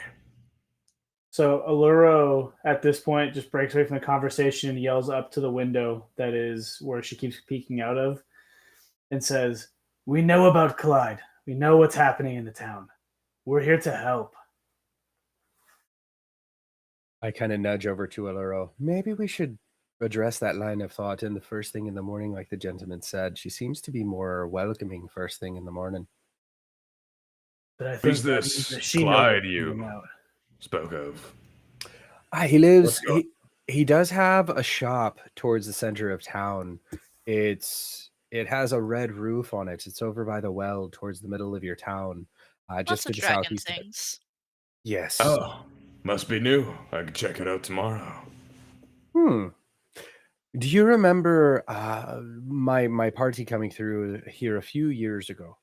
So Alluro at this point just breaks away from the conversation and yells up to the window that is where she keeps peeking out of and says, "We know about Clyde. We know what's happening in the town. We're here to help." I kind of nudge over to Aluro. Maybe we should address that line of thought in the first thing in the morning, like the gentleman said. She seems to be more welcoming first thing in the morning. But I Who's think that means this that she knows Clyde what's you coming out. spoke of? He What's lives. going? He does have a shop towards the center of town. It has a red roof on it. It's over by the well towards the middle of your town, Lots just of to the dragon southeast of it. things. Yes. Oh, must be new. I can check it out tomorrow. Hmm. Do you remember my party coming through here a few years ago?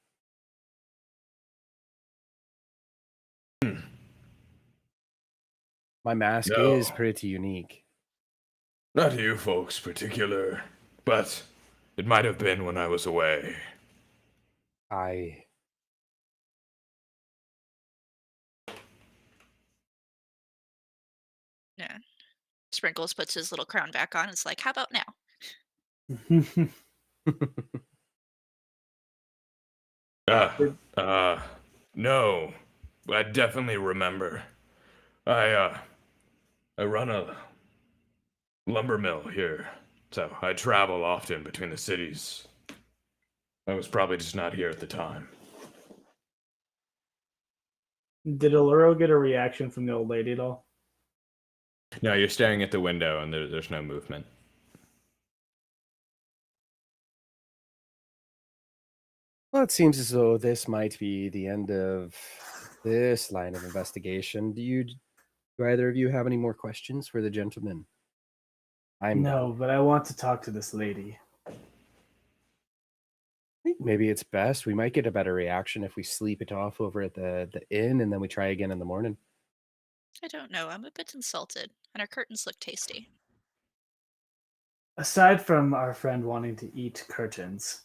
Hmm. My mask is No, pretty unique. not you folks particular, but it might have been when I was away. I Yeah. Sprinkles puts his little crown back on. It's like, how about now? Ah, no, I definitely remember. I, I run a lumber mill here, so I travel often between the cities. I was probably just not here at the time. Did Alluro get a reaction from the old lady at all? No, you're staring at the window and there's no movement. Well, it seems as though this might be the end of this line of investigation. Do either of you have any more questions for the gentleman? I'm done. No, but I want to talk to this lady. think maybe it's best. We might get a better reaction if we sleep it off over at the inn and then we try again in the morning. I don't know. I'm a bit insulted, and our curtains look tasty. Aside from our friend wanting to eat curtains,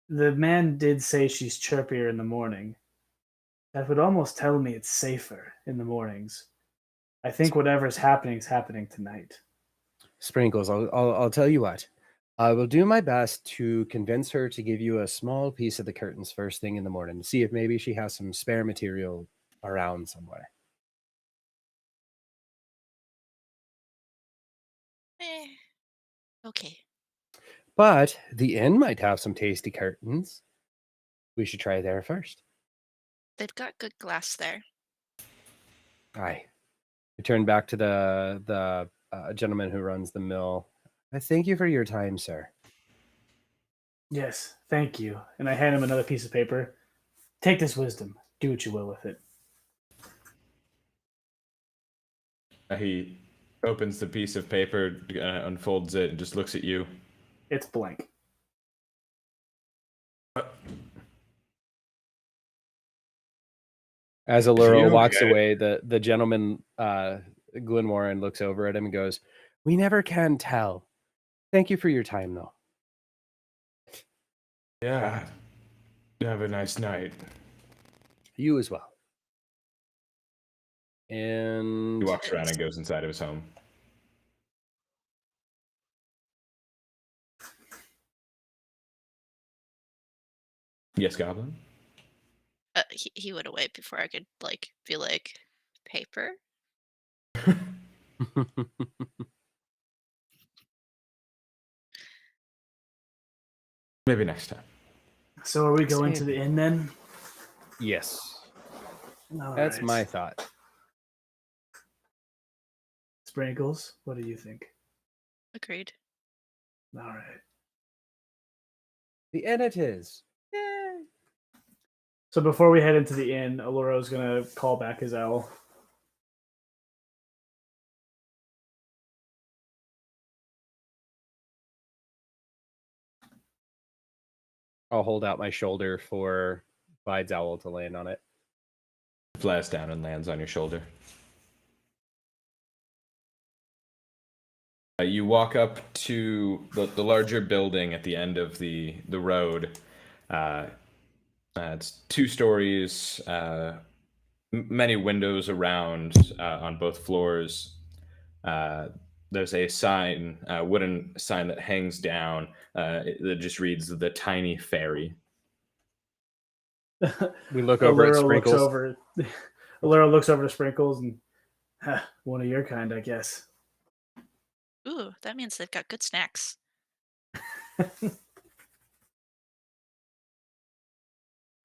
the man did say she's chirpier in the morning. That would almost tell me it's safer in the mornings. I think whatever's happening is happening tonight. Sprinkles, I'll tell you what. I will do my best to convince her to give you a small piece of the curtains first thing in the morning. See if maybe she has some spare material around somewhere. Eh, okay. But the inn might have some tasty curtains. We should try there first. They've got good glass there. Aye. We turn back to the gentleman who runs the mill. I thank you for your time, sir. Yes, thank you. And I hand him another piece of paper. Take this wisdom. Do what you will with it. He opens the piece of paper, unfolds it, and just looks at you. It's blank. As Allura You walks okay? away, the gentleman, Glenwarren, looks over at him and goes, "We never can tell. Thank you for your time, though." Yeah. Have a nice night. You as well. And He walks around and goes inside of his home. Yes, Goblin? He went away before I could be like, paper. Maybe next time. So are we going to Same. the inn then? yes, All that's right. my thought. Sprinkles, what do you think? Agreed. All right. The inn it is. Yay. So before we head into the inn, Alluro's going to call back his owl. I'll hold out my shoulder for Vide's owl to land on it. Flies down and lands on your shoulder. You walk up to the larger building at the end of the road. It's 2 stories, many windows around on both floors. There's a sign, a wooden sign that hangs down that just reads "The Tiny Fairy." We look over at Allura Sprinkles. Allura looks over to Sprinkles and, one of your kind, I guess. Ooh, that means they've got good snacks.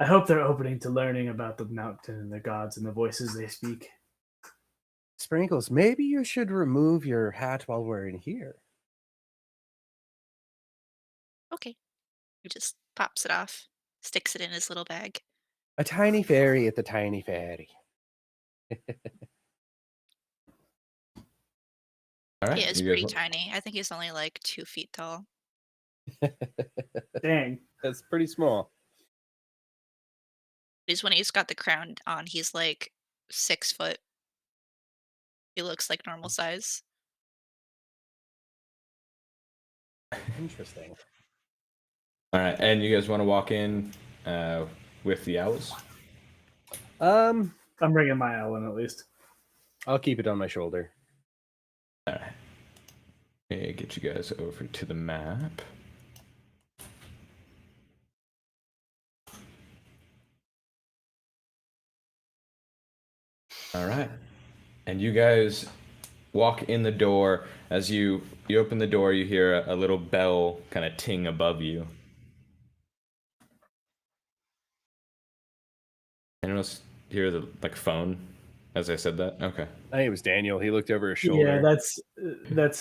I hope they're opening to learning about the mountain and the gods and the voices they speak. Sprinkles, maybe you should remove your hat while we're in here. Okay. He just pops it off, sticks it in his little bag. A tiny fairy at the tiny fairy. All right, He is you guys pretty tiny. I think he's only like 2 feet tall. Dang. That's pretty small. Because when he's got the crown on, he's like 6 foot. He looks like normal size. Interesting. All right, and you guys want to walk in with the owls? Um, I'm bringing my owl in at least. I'll keep it on my shoulder. All right. Okay, get you guys over to the map. All right, and you guys walk in the door. As you open the door, you hear a little bell kind of ting above you. Anyone else hear the phone as I said that? Okay. I think it was Daniel. He looked over his shoulder. Yeah, that's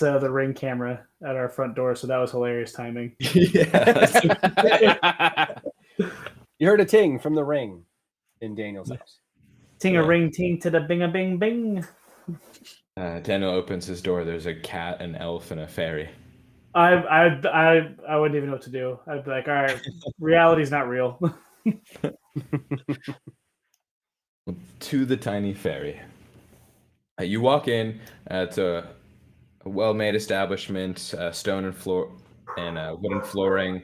the Ring camera at our front door, so that was hilarious timing. Yeah. You heard a ting from the ring in Daniel's house. Ting Yeah. a ring, ting to the bing a bing bing. Daniel opens his door. There's a cat, an elf, and a fairy. I wouldn't even know what to do. I'd be like, all right, reality's not real. To the tiny ferry. You walk in. It's a well-made establishment, stone and floor and wooden flooring.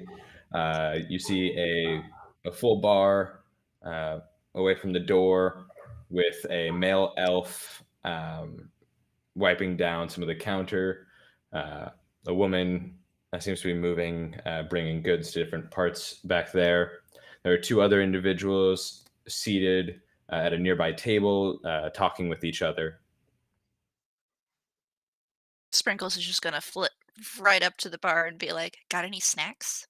You see a full bar uh, away from the door with a male elf wiping down some of the counter. Uh, a woman seems to be moving, bringing goods to different parts back there. There are two other individuals seated at a nearby table, talking with each other. Sprinkles is just gonna flip right up to the bar and be like, "Got any snacks?"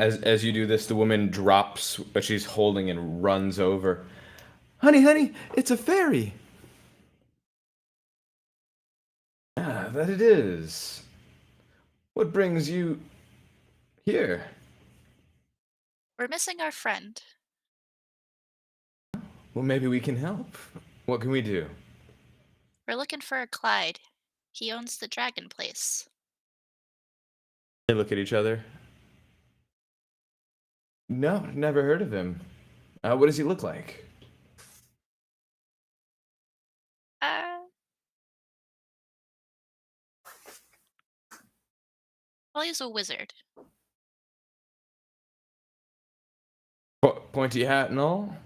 As you do this, the woman drops what she's holding and runs over. Honey, honey, it's a fairy. Ah, that it is. What brings you here? We're missing our friend. Well, maybe we can help. What can we do? We're looking for a Clyde. He owns the Dragon Place. They look at each other. No, never heard of him. What does he look like? Uh, well, he's a wizard. Pointy hat and all?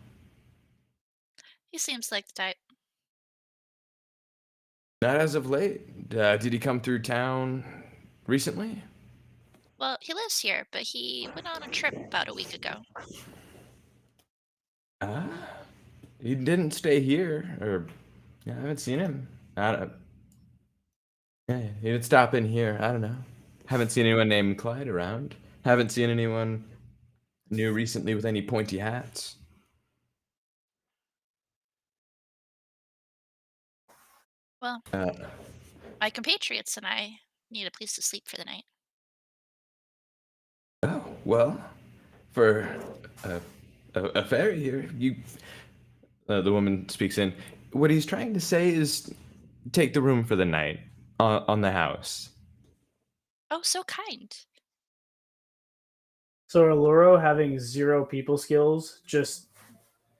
He seems like the type. Not as of late. Did he come through town recently? Well, he lives here, but he went on a trip about a week ago. Ah, he didn't stay here, or I haven't seen him. I don't, yeah, he did stop in here. I don't know. Haven't seen anyone named Clyde around. Haven't seen anyone new recently with any pointy hats. Well, Uh, my compatriots and I need a place to sleep for the night. oh, well, for a, a fairy here, you. The woman speaks in. What he's trying to say is take the room for the night on the house. Oh, so kind. So Aluro, having zero people skills, just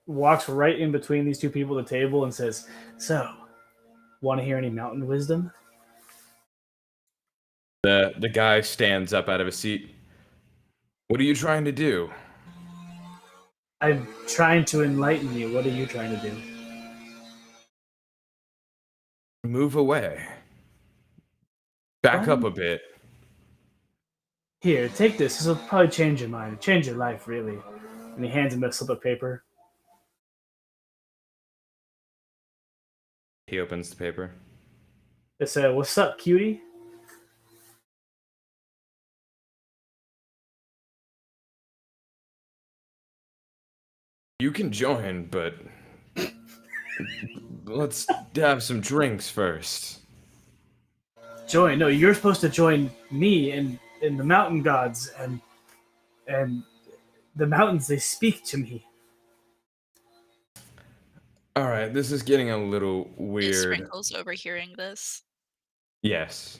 walks right in between these two people at the table and says, "So, want to hear any mountain wisdom?" The guy stands up out of his seat. What are you trying to do? I'm trying to enlighten you. What are you trying to do? Move away. Back up Um, a bit. Here, take this. This will probably change your mind, change your life, really. And he hands him a slip of paper. He opens the paper. It said, "What's up, cutie?" You can join, but let's have some drinks first. Join? No, you're supposed to join me in the mountain gods, and the mountains, they speak to me. All right, this is getting a little Is weird. Sprinkles overhearing this? Yes.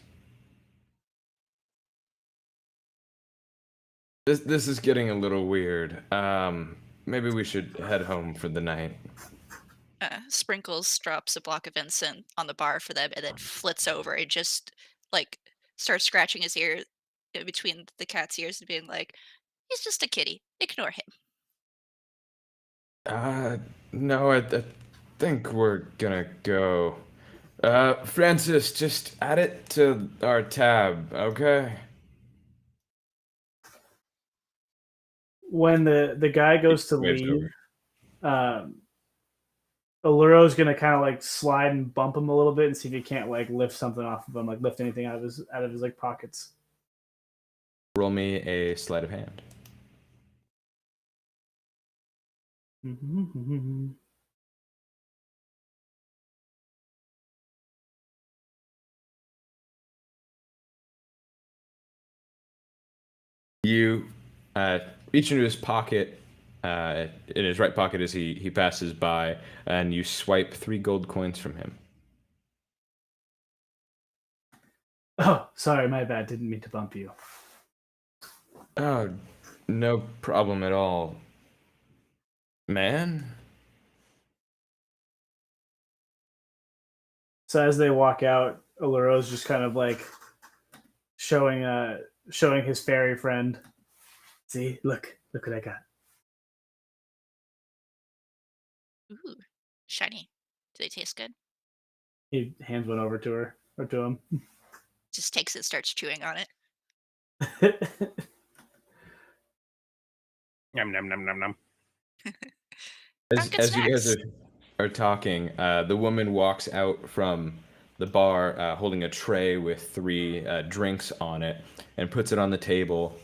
This is getting a little weird. Maybe we should head home for the night. Sprinkles drops a block of incense on the bar for them and then flits over and just like starts scratching his ear in between the cat's ears and being like, "He's just a kitty. Ignore him." Uh, no, I think we're gonna go. Francis, just add it to our tab, okay? When the guy He goes to waves leave, over. um, Aluro's gonna kind of like slide and bump him a little bit and see if he can't like lift something off of him, like lift anything out of his like pockets. Roll me a sleight of hand. You reach into his pocket, in his right pocket as he passes by, and you swipe 3 gold coins from him. Oh, sorry, my bad. Didn't mean to bump you. Oh, no problem at all, man. So as they walk out, Aluro's just kind of like showing showing his fairy friend. See, look what I got. Ooh, shiny. Do they taste good? He hands one over to her or to him. Just takes it, starts chewing on it. Yum, yum, yum, yum, yum. Found good As you guys snacks. are talking, the woman walks out from the bar holding a tray with three drinks on it and puts it on the table.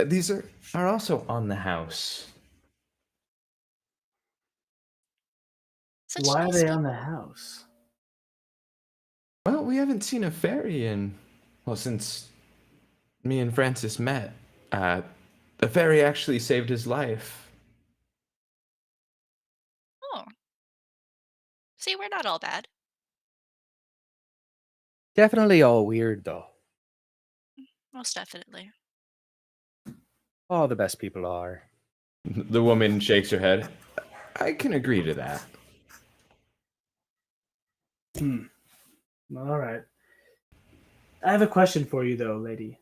These are also on the house. Such Why are nice they on the people. house? Well, we haven't seen a fairy since me and Francis met. Uh, the fairy actually saved his life. Oh, see, we're not all bad. Definitely all weird, though. Most definitely. All the best people are. The woman shakes her head. I can agree to that. Hmm. All right. I have a question for you, though, lady.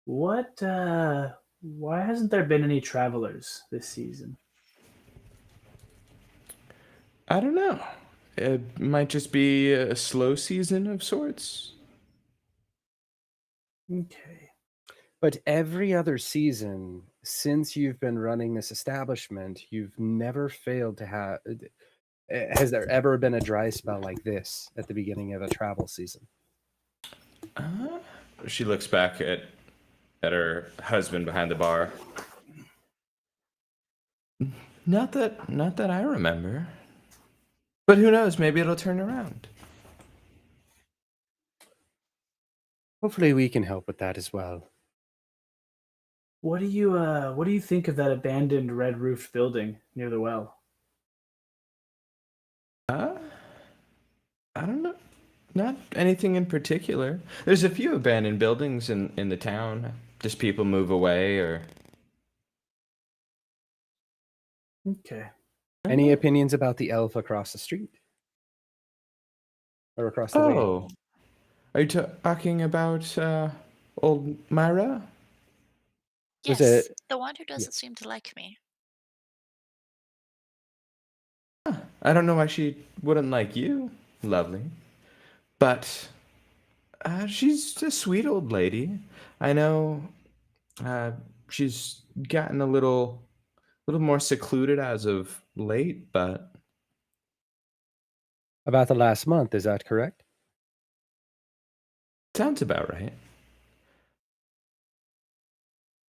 What? Why hasn't there been any travelers this season? I don't know. It might just be a slow season of sorts. Okay. But every other season since you've been running this establishment, you've never failed to have. Has there ever been a dry spell like this at the beginning of a travel season? Uh, she looks back at her husband behind the bar. Not that I remember. But who knows? Maybe it'll turn around. Hopefully, we can help with that as well. What do you think of that abandoned red roofed building near the well? Uh, I don't know. Not anything in particular. There's a few abandoned buildings in the town. Just people move away or Okay. I don't Any know. opinions about the elf across the street or across the way? Oh, are you talking about old Myra? Was Yes, it? the one who Yeah. doesn't seem to like me. I don't know why she wouldn't like you. Lovely. But she's a sweet old lady. I know uh, she's gotten a little more secluded as of late, but About the last month, is that correct? sounds about right.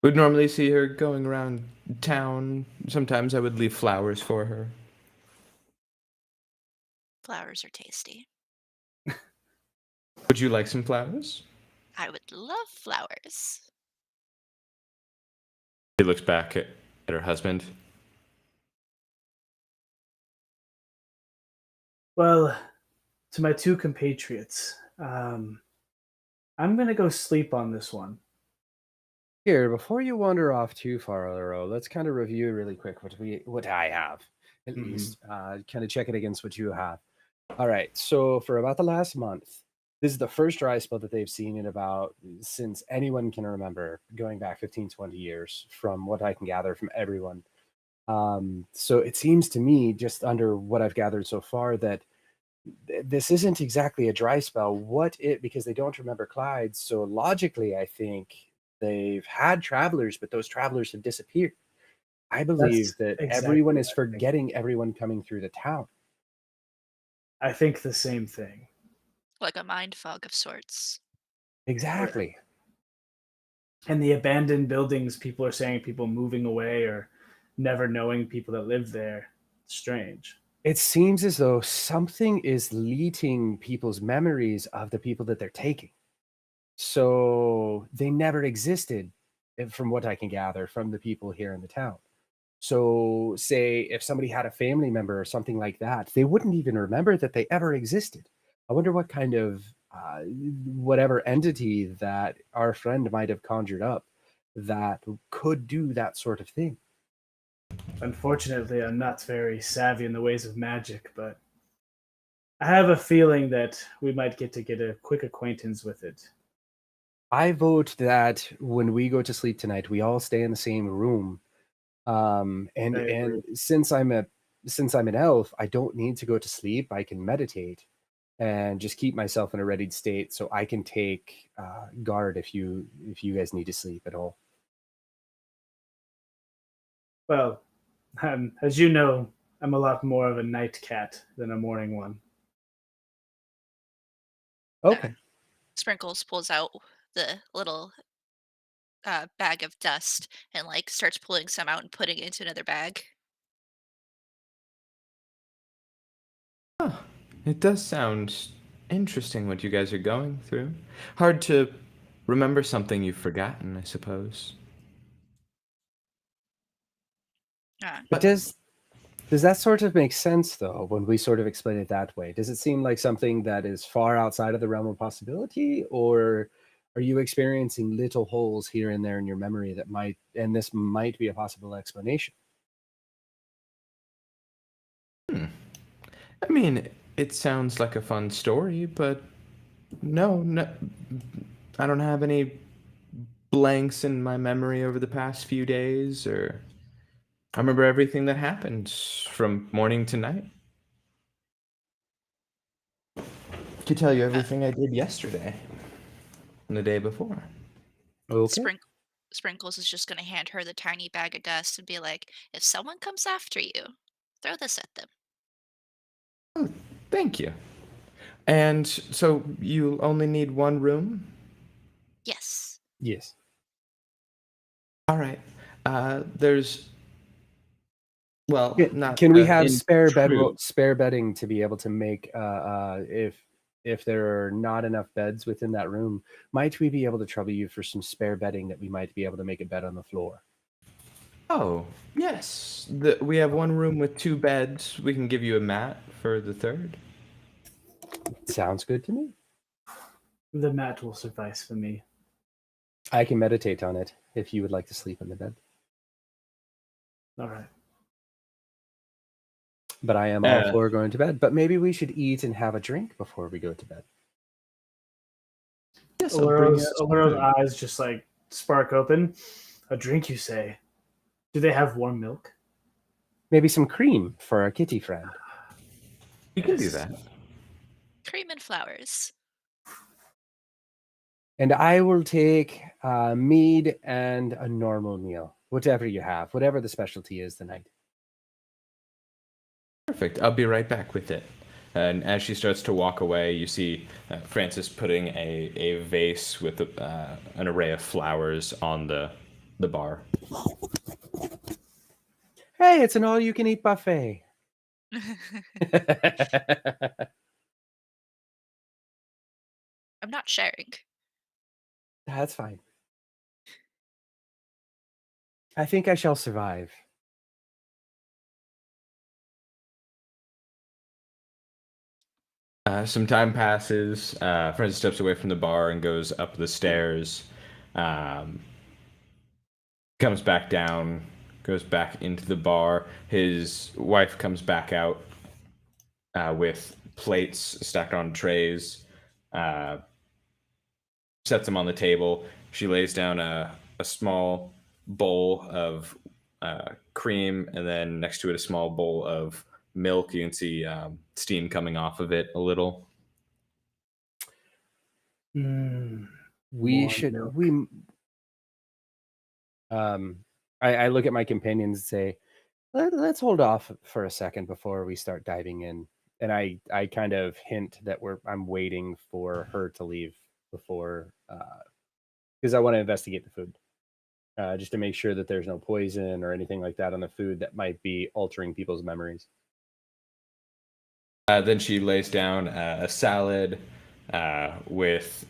Would normally see her going around town. Sometimes I would leave flowers for her. Flowers are tasty. Would you like some flowers? I would love flowers. She looks back at her husband. Well, to my two compatriots, I'm gonna go sleep on this one. Here, before you wander off too far, Lero, let's kind of review really quick what I have, at Hmm. least. Kind of check it against what you have. All right. So for about the last month, this is the first dry spell that they've seen in about since anyone can remember, going back 15, 20 years, from what I can gather from everyone. So it seems to me, just under what I've gathered so far, that this isn't exactly a dry spell. Because they don't remember Clyde. So logically, I think they've had travelers, but those travelers have disappeared. I That's believe that exactly everyone what is I think. forgetting everyone coming through the town. I think the same thing. Like a mind fog of sorts. Correct. Exactly. And the abandoned buildings, people are saying people moving away or never knowing people that live there. Strange. It seems as though something is leaking people's memories of the people that they're taking. So they never existed, from what I can gather from the people here in the town. So, say if somebody had a family member or something like that, they wouldn't even remember that they ever existed. I wonder what kind of whatever entity that our friend might have conjured up that could do that sort of thing. Unfortunately, I'm not very savvy in the ways of magic, but I have a feeling that we might get a quick acquaintance with it. I vote that when we go to sleep tonight, we all stay in the same room. I And agree. since I'm an elf, I don't need to go to sleep. I can meditate and just keep myself in a readied state so I can take guard if you guys need to sleep at all. Well, as you know, I'm a lot more of a night cat than a morning one. Uh, Okay. Sprinkles pulls out the little bag of dust and like starts pulling some out and putting it into another bag. Huh. It does sound interesting what you guys are going through. Hard to remember something you've forgotten, I suppose. Uh, But does that sort of make sense though when we sort of explain it that way? Does it seem like something that is far outside of the realm of possibility, or are you experiencing little holes here and there in your memory that might and this might be a possible explanation? Hmm. I mean, it sounds like a fun story, but no, I don't have any blanks in my memory over the past few days, or I remember everything that happened from morning to night. Could tell you uh, everything I did yesterday and the day before. Okay. Sprink- Sprinkles is just going to hand her the tiny bag of dust and be like, if someone comes after you, throw this at them. Oh, thank you. And so you only need one room? Yes. Yes. All right. There's, well, not Can we to have intrude. spare bedding to be able to make if there are not enough beds within that room, might we be able to trouble you for some spare bedding that we might be able to make a bed on the floor? Oh, yes. We have one room with two beds. We can give you a mat for the third. Sounds good to me. The mat will suffice for me. I can meditate on it if you would like to sleep in the bed. All right. But I am all Uh, for going to bed. But maybe we should eat and have a drink before we go to bed. yes, I'll bring Aurora's, out some Aurora's food. eyes just like spark open. A drink, you say? Do they have warm milk? Maybe some cream for our kitty friend. You can do Yes. that. Cream and flowers. And I will take mead and a normal meal, whatever you have, whatever the specialty is tonight. Perfect. I'll be right back with it. And as she starts to walk away, you see Francis putting a vase with an array of flowers on the bar. Hey, it's an all-you-can-eat buffet. I'm not sharing. That's fine. I think I shall survive. Some time passes. Francis steps away from the bar and goes up the stairs. Um, Comes back down, goes back into the bar. His wife comes back out with plates stacked on trays, uh, sets them on the table. She lays down a small bowl of cream, and then next to it, a small bowl of milk. You can see steam coming off of it a little. Mm, We more should milk. we um I look at my companions and say, let's hold off for a second before we start diving in. And I kind of hint that I'm waiting for her to leave before because I want to investigate the food. Just to make sure that there's no poison or anything like that on the food that might be altering people's memories. Then she lays down a salad with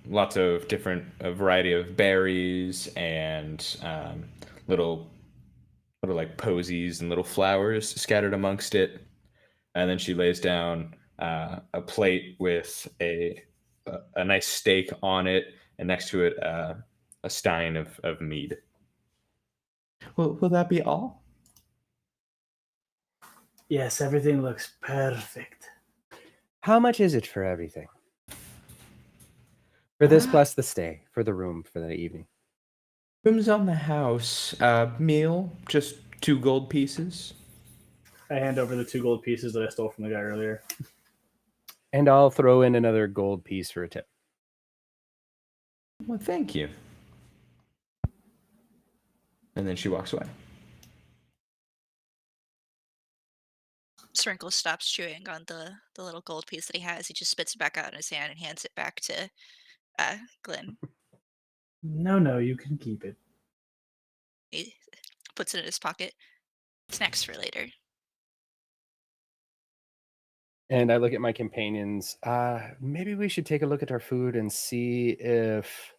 lots of different a variety of berries and little little like posies and little flowers scattered amongst it. And then she lays down a plate with a nice steak on it, and next to it, a stein of mead. Will that be all? Yes, everything looks perfect. How much is it for everything? For this plus the stay, for the room for the evening. Rooms on the house. Meal, just 2 gold pieces. I hand over the 2 gold pieces that I stole from the guy earlier. And I'll throw in another gold piece for a tip. Well, thank you. And then she walks away. Sprinkle stops chewing on the little gold piece that he has. He just spits it back out in his hand and hands it back to Glenn. No, you can keep it. He puts it in his pocket. Snacks for later. And I look at my companions. Maybe we should take a look at our food and see if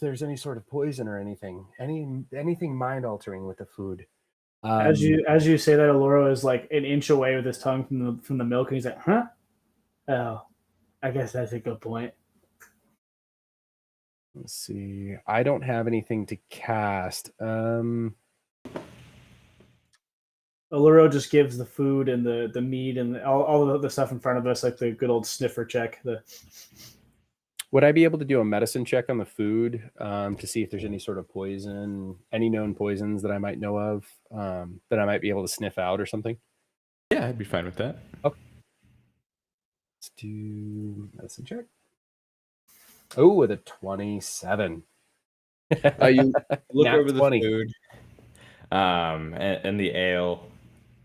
there's any sort of poison or anything. Anything mind altering with the food. As you say that, Aloro is like an inch away with his tongue from the milk, and he's like, "Huh? Oh, I guess that's a good point." Let's see. I don't have anything to cast. Aloro just gives the food and the meat and all the stuff in front of us, like the good old sniffer check. Would I be able to do a medicine check on the food to see if there's any sort of poison, any known poisons that I might know of that I might be able to sniff out or something? Yeah, I'd be fine with that. Okay. Let's do medicine check. Oh, with a 27. You look Nat over 20. the food and the ale,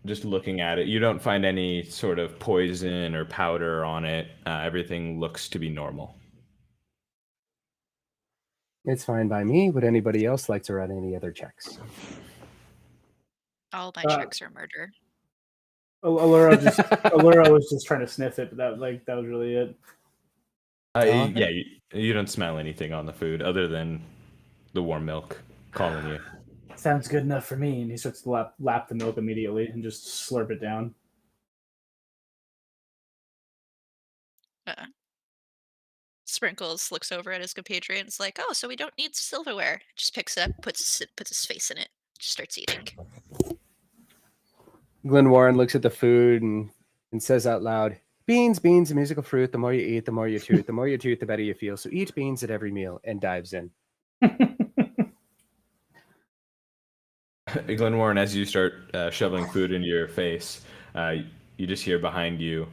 just looking at it. You don't find any sort of poison or powder on it. Everything looks to be normal. It's fine by me. Would anybody else like to run any other checks? All my checks are murder. Aloro was just trying to sniff it, but that was really it. Okay. Yeah, you don't smell anything on the food other than the warm milk calling you. Sounds good enough for me. And he starts to lap the milk immediately and just slurp it down. Sprinkles looks over at his compatriot and is like, "Oh, so we don't need silverware." Just picks it up, puts his face in it, just starts eating. Glenn Warren looks at the food and says out loud, "Beans, beans, a musical fruit. The more you eat, the more you toot. The more you toot, the better you feel. So eat beans at every meal," and dives in. Glenn Warren, as you start shoveling food into your face, you just hear behind you,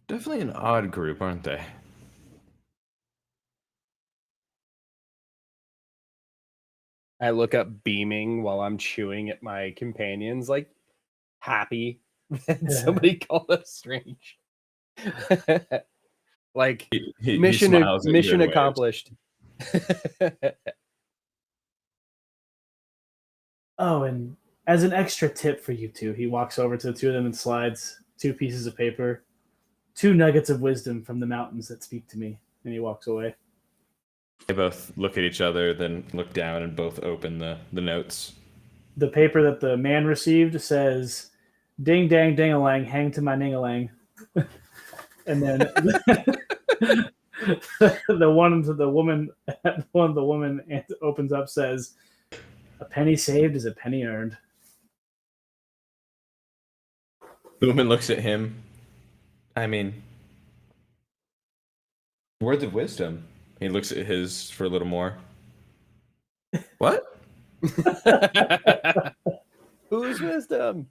definitely an odd group, aren't they? I look up beaming while I'm chewing at my companions, like happy that somebody called us strange. Like He mission smiles at you mission in waves. accomplished. Oh, and as an extra tip for you two, he walks over to the two of them and slides 2 pieces of paper, 2 nuggets of wisdom from the mountains that speak to me, and he walks away. They both look at each other, then look down, and both open the notes. The paper that the man received says, "Ding dang ding-a-lang, hang to my ning-a-lang." And then the one the woman opens up says, "A penny saved is a penny earned." The woman looks at him. I mean, words of wisdom. He looks at his for a little more. What? Whose wisdom?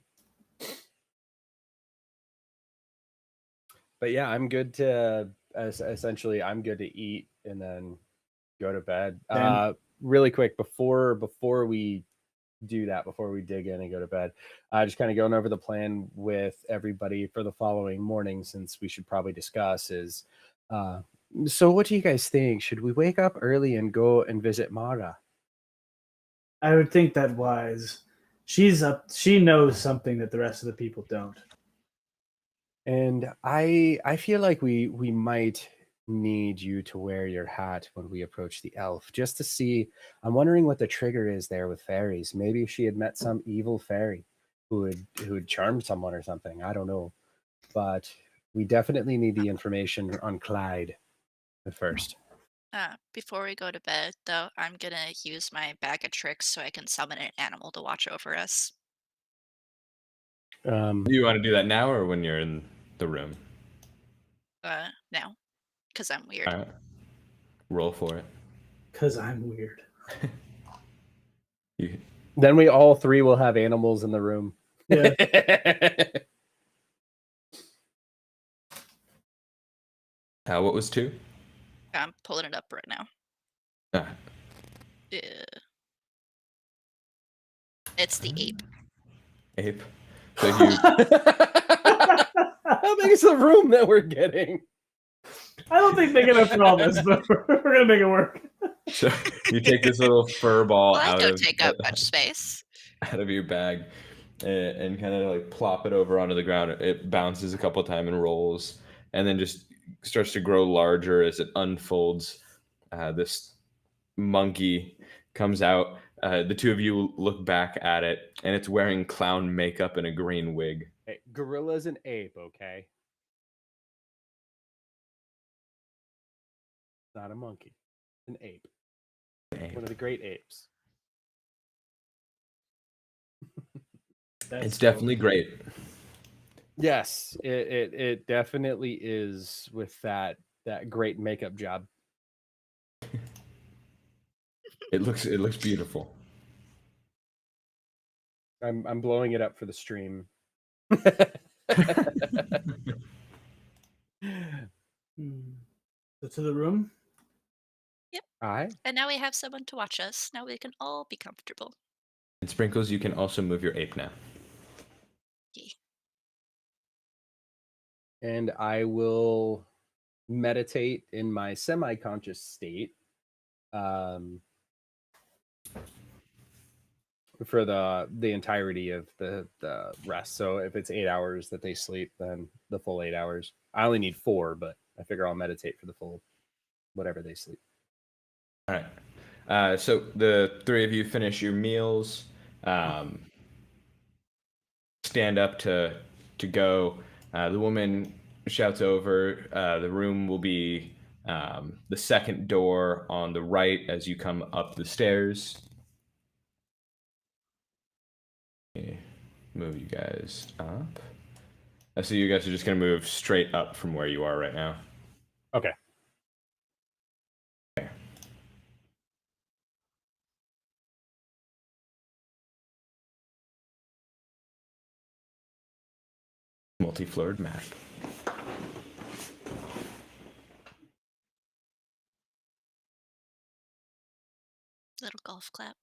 But yeah, I'm good to essentially I'm good to eat and then go to bed. Really quick before we do that, before we dig in and go to bed, just kind of going over the plan with everybody for the following morning, since we should probably discuss is so what do you guys think? Should we wake up early and go and visit Mara? I would think that wise. She's up. She knows something that the rest of the people don't. And I feel like we might need you to wear your hat when we approach the elf, just to see. I'm wondering what the trigger is there with fairies. Maybe she had met some evil fairy. who would charm someone or something. I don't know, but we definitely need the information on Clyde at first. Before we go to bed, though, I'm gonna use my bag of tricks so I can summon an animal to watch over us. Um, Do you want to do that now or when you're in the room? Now, because I'm weird. All right. Roll for it. Because I'm weird. You, then we all three will have animals in the room. Yeah. what was 2? I'm pulling it up right now. Ah, It's the ape. ape. So you How big is the room that we're getting? I don't think big enough for all this, but we're gonna make it work. so you take this little fur ball Well, I out don't of take up much space. out of your bag and kind of like plop it over onto the ground. It bounces a couple times and rolls, and then just starts to grow larger as it unfolds. This monkey comes out. The two of you look back at it, and it's wearing clown makeup and a green wig. Hey, gorilla's an ape, okay? Not a monkey. An ape. One of the great apes. It's definitely great. Yes, it definitely is with that great makeup job. It looks beautiful. I'm blowing it up for the stream. So to the room. Yep. Aye. And now we have someone to watch us. Now we can all be comfortable. And Sprinkles, you can also move your ape now. Yeah. And I will meditate in my semi-conscious state for the entirety of the rest. So if it's 8 hours that they sleep, then the full 8 hours. I only need 4, but I figure I'll meditate for the full whatever they sleep. All right. So the 3 of you finish your meals. Stand up to go. The woman shouts over. The room will be the second door on the right as you come up the stairs. Move you guys up. I see you guys are just going to move straight up from where you are right now. Okay. Multi-floored map. Little golf clap.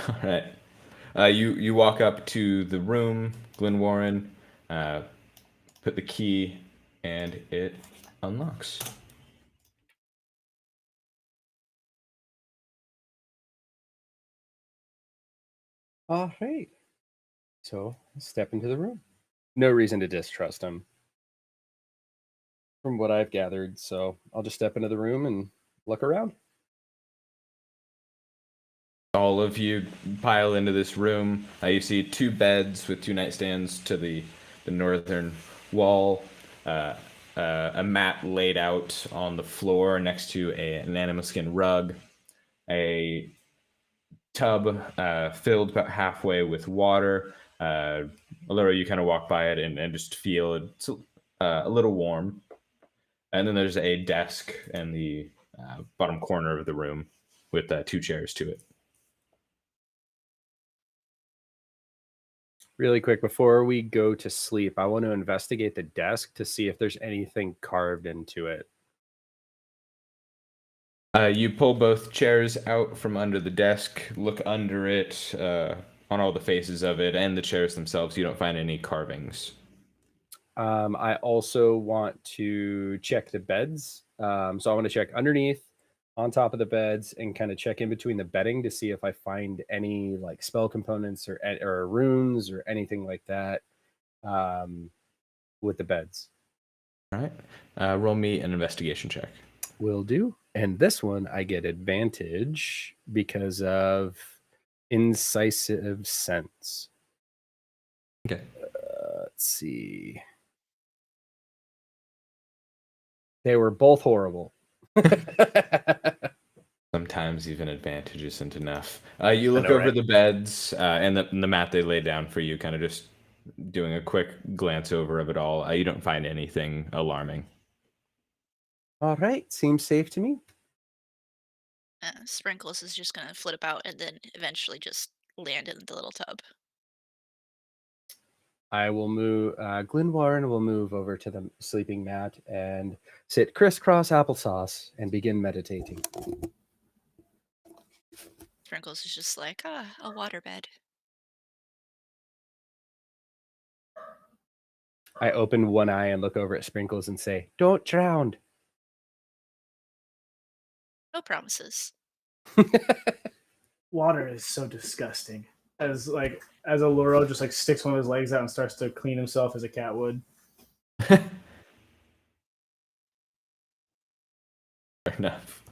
All right. You walk up to the room, Glen Warren, put the key, and it unlocks. All right. So step into the room. No reason to distrust him, from what I've gathered. So I'll just step into the room and look around. All of you pile into this room. You see 2 beds with 2 nightstands to the northern wall. A mat laid out on the floor next to an animal skin rug. A tub filled about halfway with water. Allura, you kind of walk by it and just feel it's a little warm. And then there's a desk in the bottom corner of the room with 2 chairs to it. Really quick, before we go to sleep, I want to investigate the desk to see if there's anything carved into it. You pull both chairs out from under the desk, look under it, on all the faces of it, and the chairs themselves. You don't find any carvings. I also want to check the beds. So I want to check underneath, on top of the beds, and kind of check in between the bedding to see if I find any like spell components or runes or anything like that with the beds. All right. Roll me an investigation check. Will do. And this one I get advantage because of Incisive sense. Okay. Let's see. They were both horrible. Sometimes even advantage isn't enough. You look know, over right? the beds and the mat they laid down for you, kind of just doing a quick glance over of it all. You don't find anything alarming. All right, seems safe to me. Sprinkles is just gonna flip out and then eventually just land in the little tub. I will move. Glenwarren will move over to the sleeping mat and sit crisscross applesauce and begin meditating. Sprinkles is just like, a waterbed. I open one eye and look over at Sprinkles and say, "Don't drown." No promises. Water is so disgusting. As Aluro just like sticks one of his legs out and starts to clean himself as a cat would. Fair enough.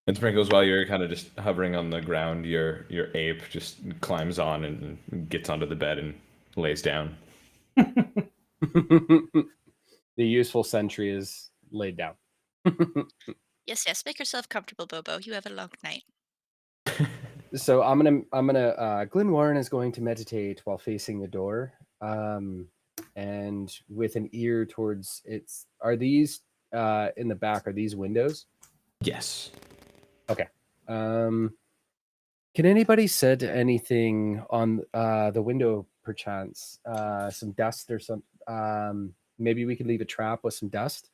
And Sprinkles, while you're kind of just hovering on the ground, your ape just climbs on and gets onto the bed and lays down. The useful sentry is laid down. Yes, yes. Make yourself comfortable, Bobo. You have a long night. So I'm gonna Glenwarren is going to meditate while facing the door, and with an ear towards its. Are these in the back? Are these windows? Yes. Okay. Can anybody said anything on the window, perchance? Some dust or some. Maybe we could leave a trap with some dust.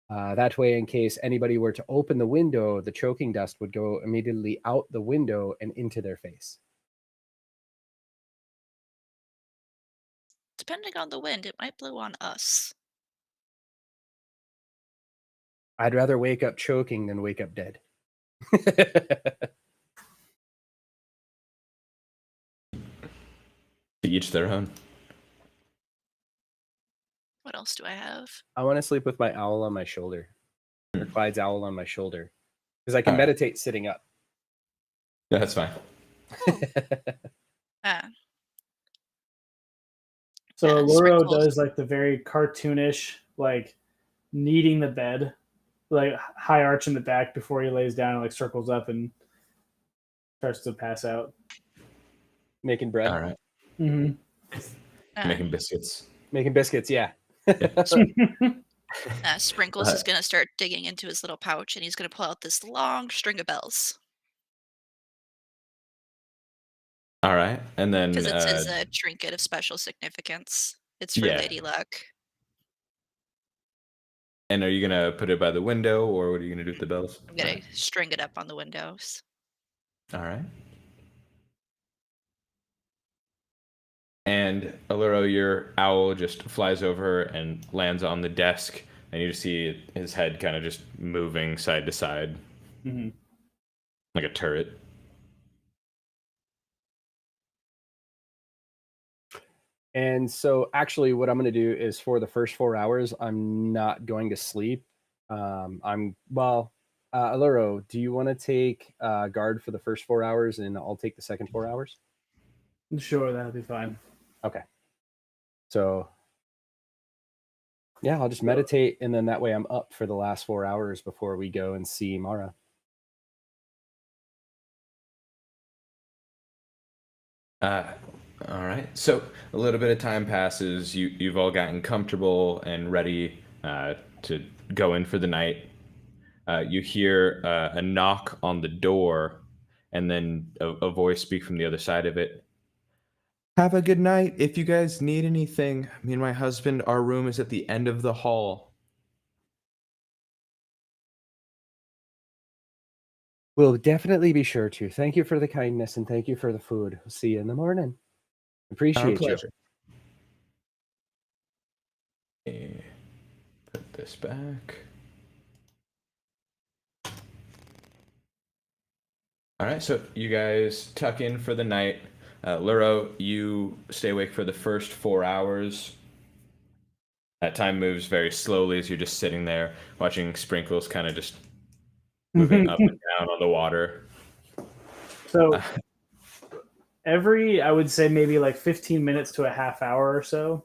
That way, in case anybody were to open the window, the choking dust would go immediately out the window and into their face. Depending on the wind, it might blow on us. I'd rather wake up choking than wake up dead. To each their own. What else do I have? I want to sleep with my owl on my shoulder, or Clyde's owl on my shoulder, because I can All right. meditate sitting up. Yeah, that's fine. Ah, So Aluro Sprinkles. does like the very cartoonish, like kneading the bed, like high arch in the back before he lays down and like circles up and starts to pass out. Making bread. All right. Mm-hmm. Making biscuits. Making biscuits, yeah. Sprinkles is gonna start digging into his little pouch, and he's gonna pull out this long string of bells All right. And then because it's his trinket of special significance. It's for yeah. Lady Luck. And are you gonna put it by the window, or what are you gonna do with the bells? I'm gonna string it up on the windows. All right. And Aluro, your owl just flies over and lands on the desk, and you just see his head kind of just moving side to side, Mm-hmm. like a turret. And so, actually, what I'm going to do is for the first 4 hours, I'm not going to sleep. Aluro, do you want to take guard for the first 4 hours, and I'll take the second 4 hours? Sure, that'll be fine. Okay. So, yeah, I'll just meditate, and then that way I'm up for the last 4 hours before we go and see Mara. All right. So a little bit of time passes. You've all gotten comfortable and ready to go in for the night. You hear a knock on the door, and then a voice speak from the other side of it. Have a good night. If you guys need anything, me and my husband, our room is at the end of the hall. We'll definitely be sure to. Thank you for the kindness, and thank you for the food. We'll see you in the morning. Appreciate Our you. pleasure. Put this back. All right, so you guys tuck in for the night. Luro, you stay awake for the first 4 hours. That time moves very slowly as you're just sitting there watching Sprinkles kind of just moving up and down on the water. So I would say maybe like 15 minutes to a half hour or so,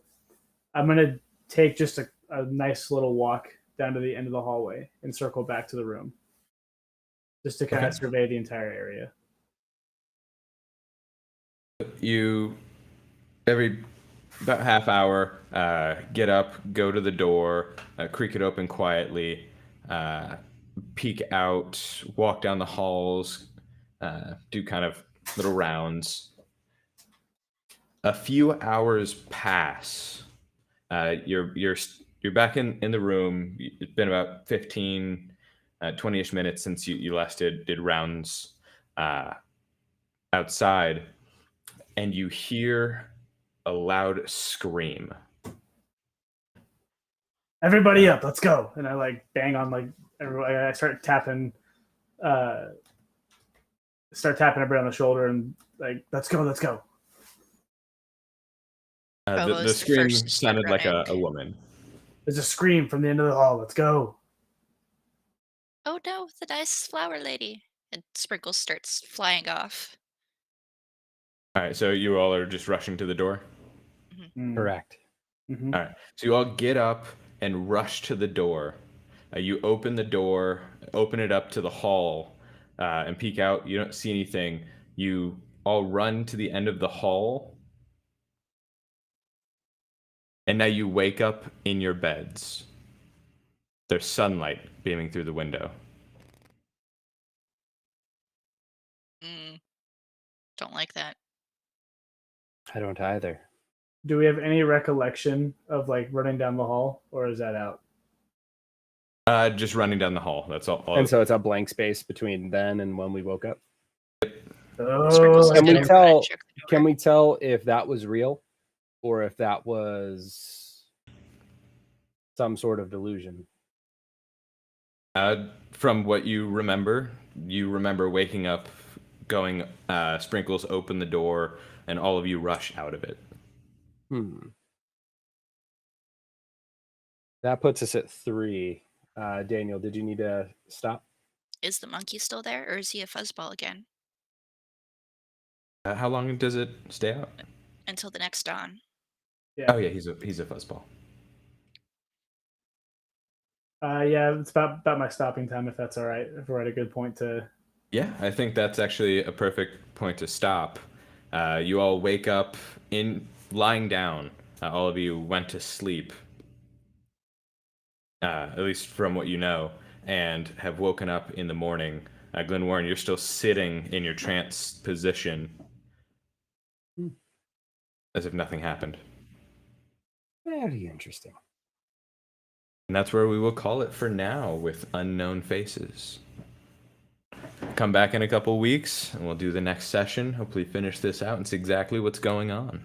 I'm going to take just a nice little walk down to the end of the hallway and circle back to the room just to kind of survey the entire area. You, every about half hour, get up, go to the door, creak it open quietly, peek out, walk down the halls, do kind of little rounds. A few hours pass. You're back in the room. It's been about 15, 20-ish minutes since you last did rounds outside, and you hear a loud scream. Everybody up, let's go! And I like bang on like everybody. I start tapping everybody on the shoulder and like, let's go. The Provo's the scream first to start sounded like a running. woman. There's a scream from the end of the hall. Let's go. Oh no, the nice flower lady. And Sprinkles starts flying off. All right, so you all are just rushing to the door. Correct. Mm-hmm. All right, so you all get up and rush to the door. You open the door, open it up to the hall, and peek out. You don't see anything. You all run to the end of the hall, and now you wake up in your beds. There's sunlight beaming through the window. Don't like that. I don't either. Do we have any recollection of like running down the hall, or is that out? Just running down the hall. That's all. And so it's a blank space between then and when we woke up. Oh, Can we gonna run tell? and check the door. Can we tell if that was real, or if that was some sort of delusion? From what you remember waking up, going, Sprinkles open the door, and all of you rush out of it. That puts us at 3. Daniel, did you need to stop? Is the monkey still there, or is he a fuzzball again? How long does it stay out? Until the next dawn. Yeah. Oh yeah, he's a fuzzball. Yeah, it's about my stopping time, if that's all right. If we're at a good point to. Yeah, I think that's actually a perfect point to stop. You all wake up lying down. All of you went to sleep, at least from what you know, and have woken up in the morning. Glen Warren, you're still sitting in your trance position, as if nothing happened. Very interesting. And that's where we will call it for now with Unknown Faces. Come back in a couple weeks and we'll do the next session. Hopefully finish this out and see exactly what's going on.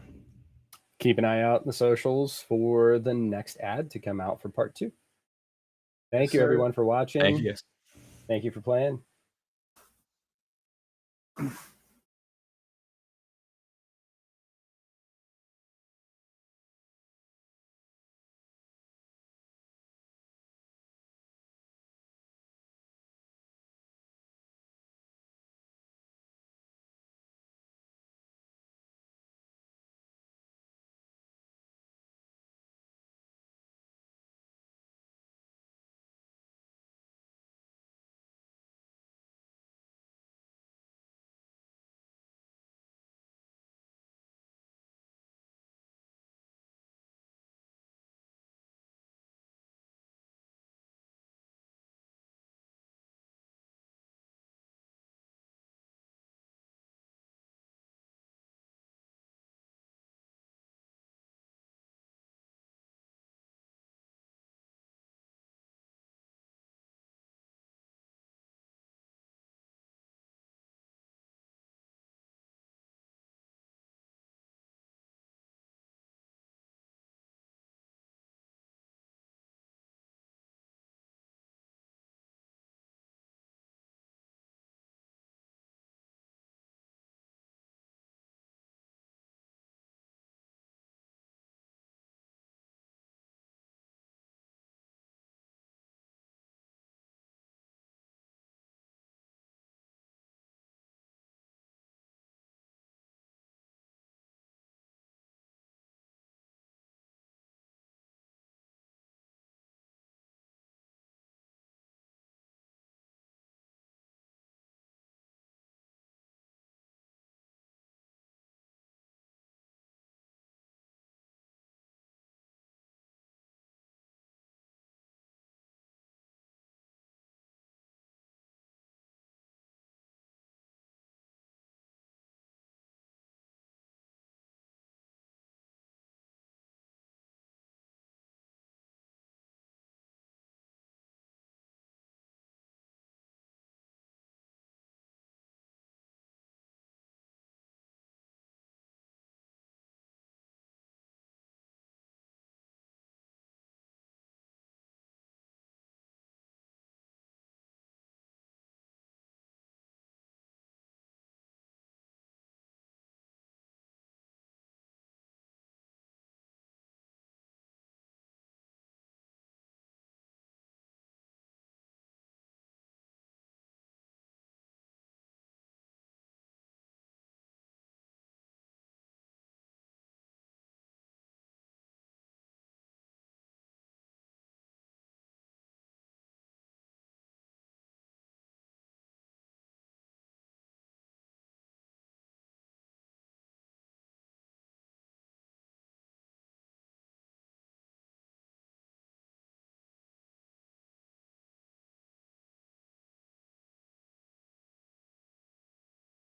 Keep an eye out in the socials for the next ad to come out for part 2. Thank you, everyone, for watching. Thank you. Thank you for playing.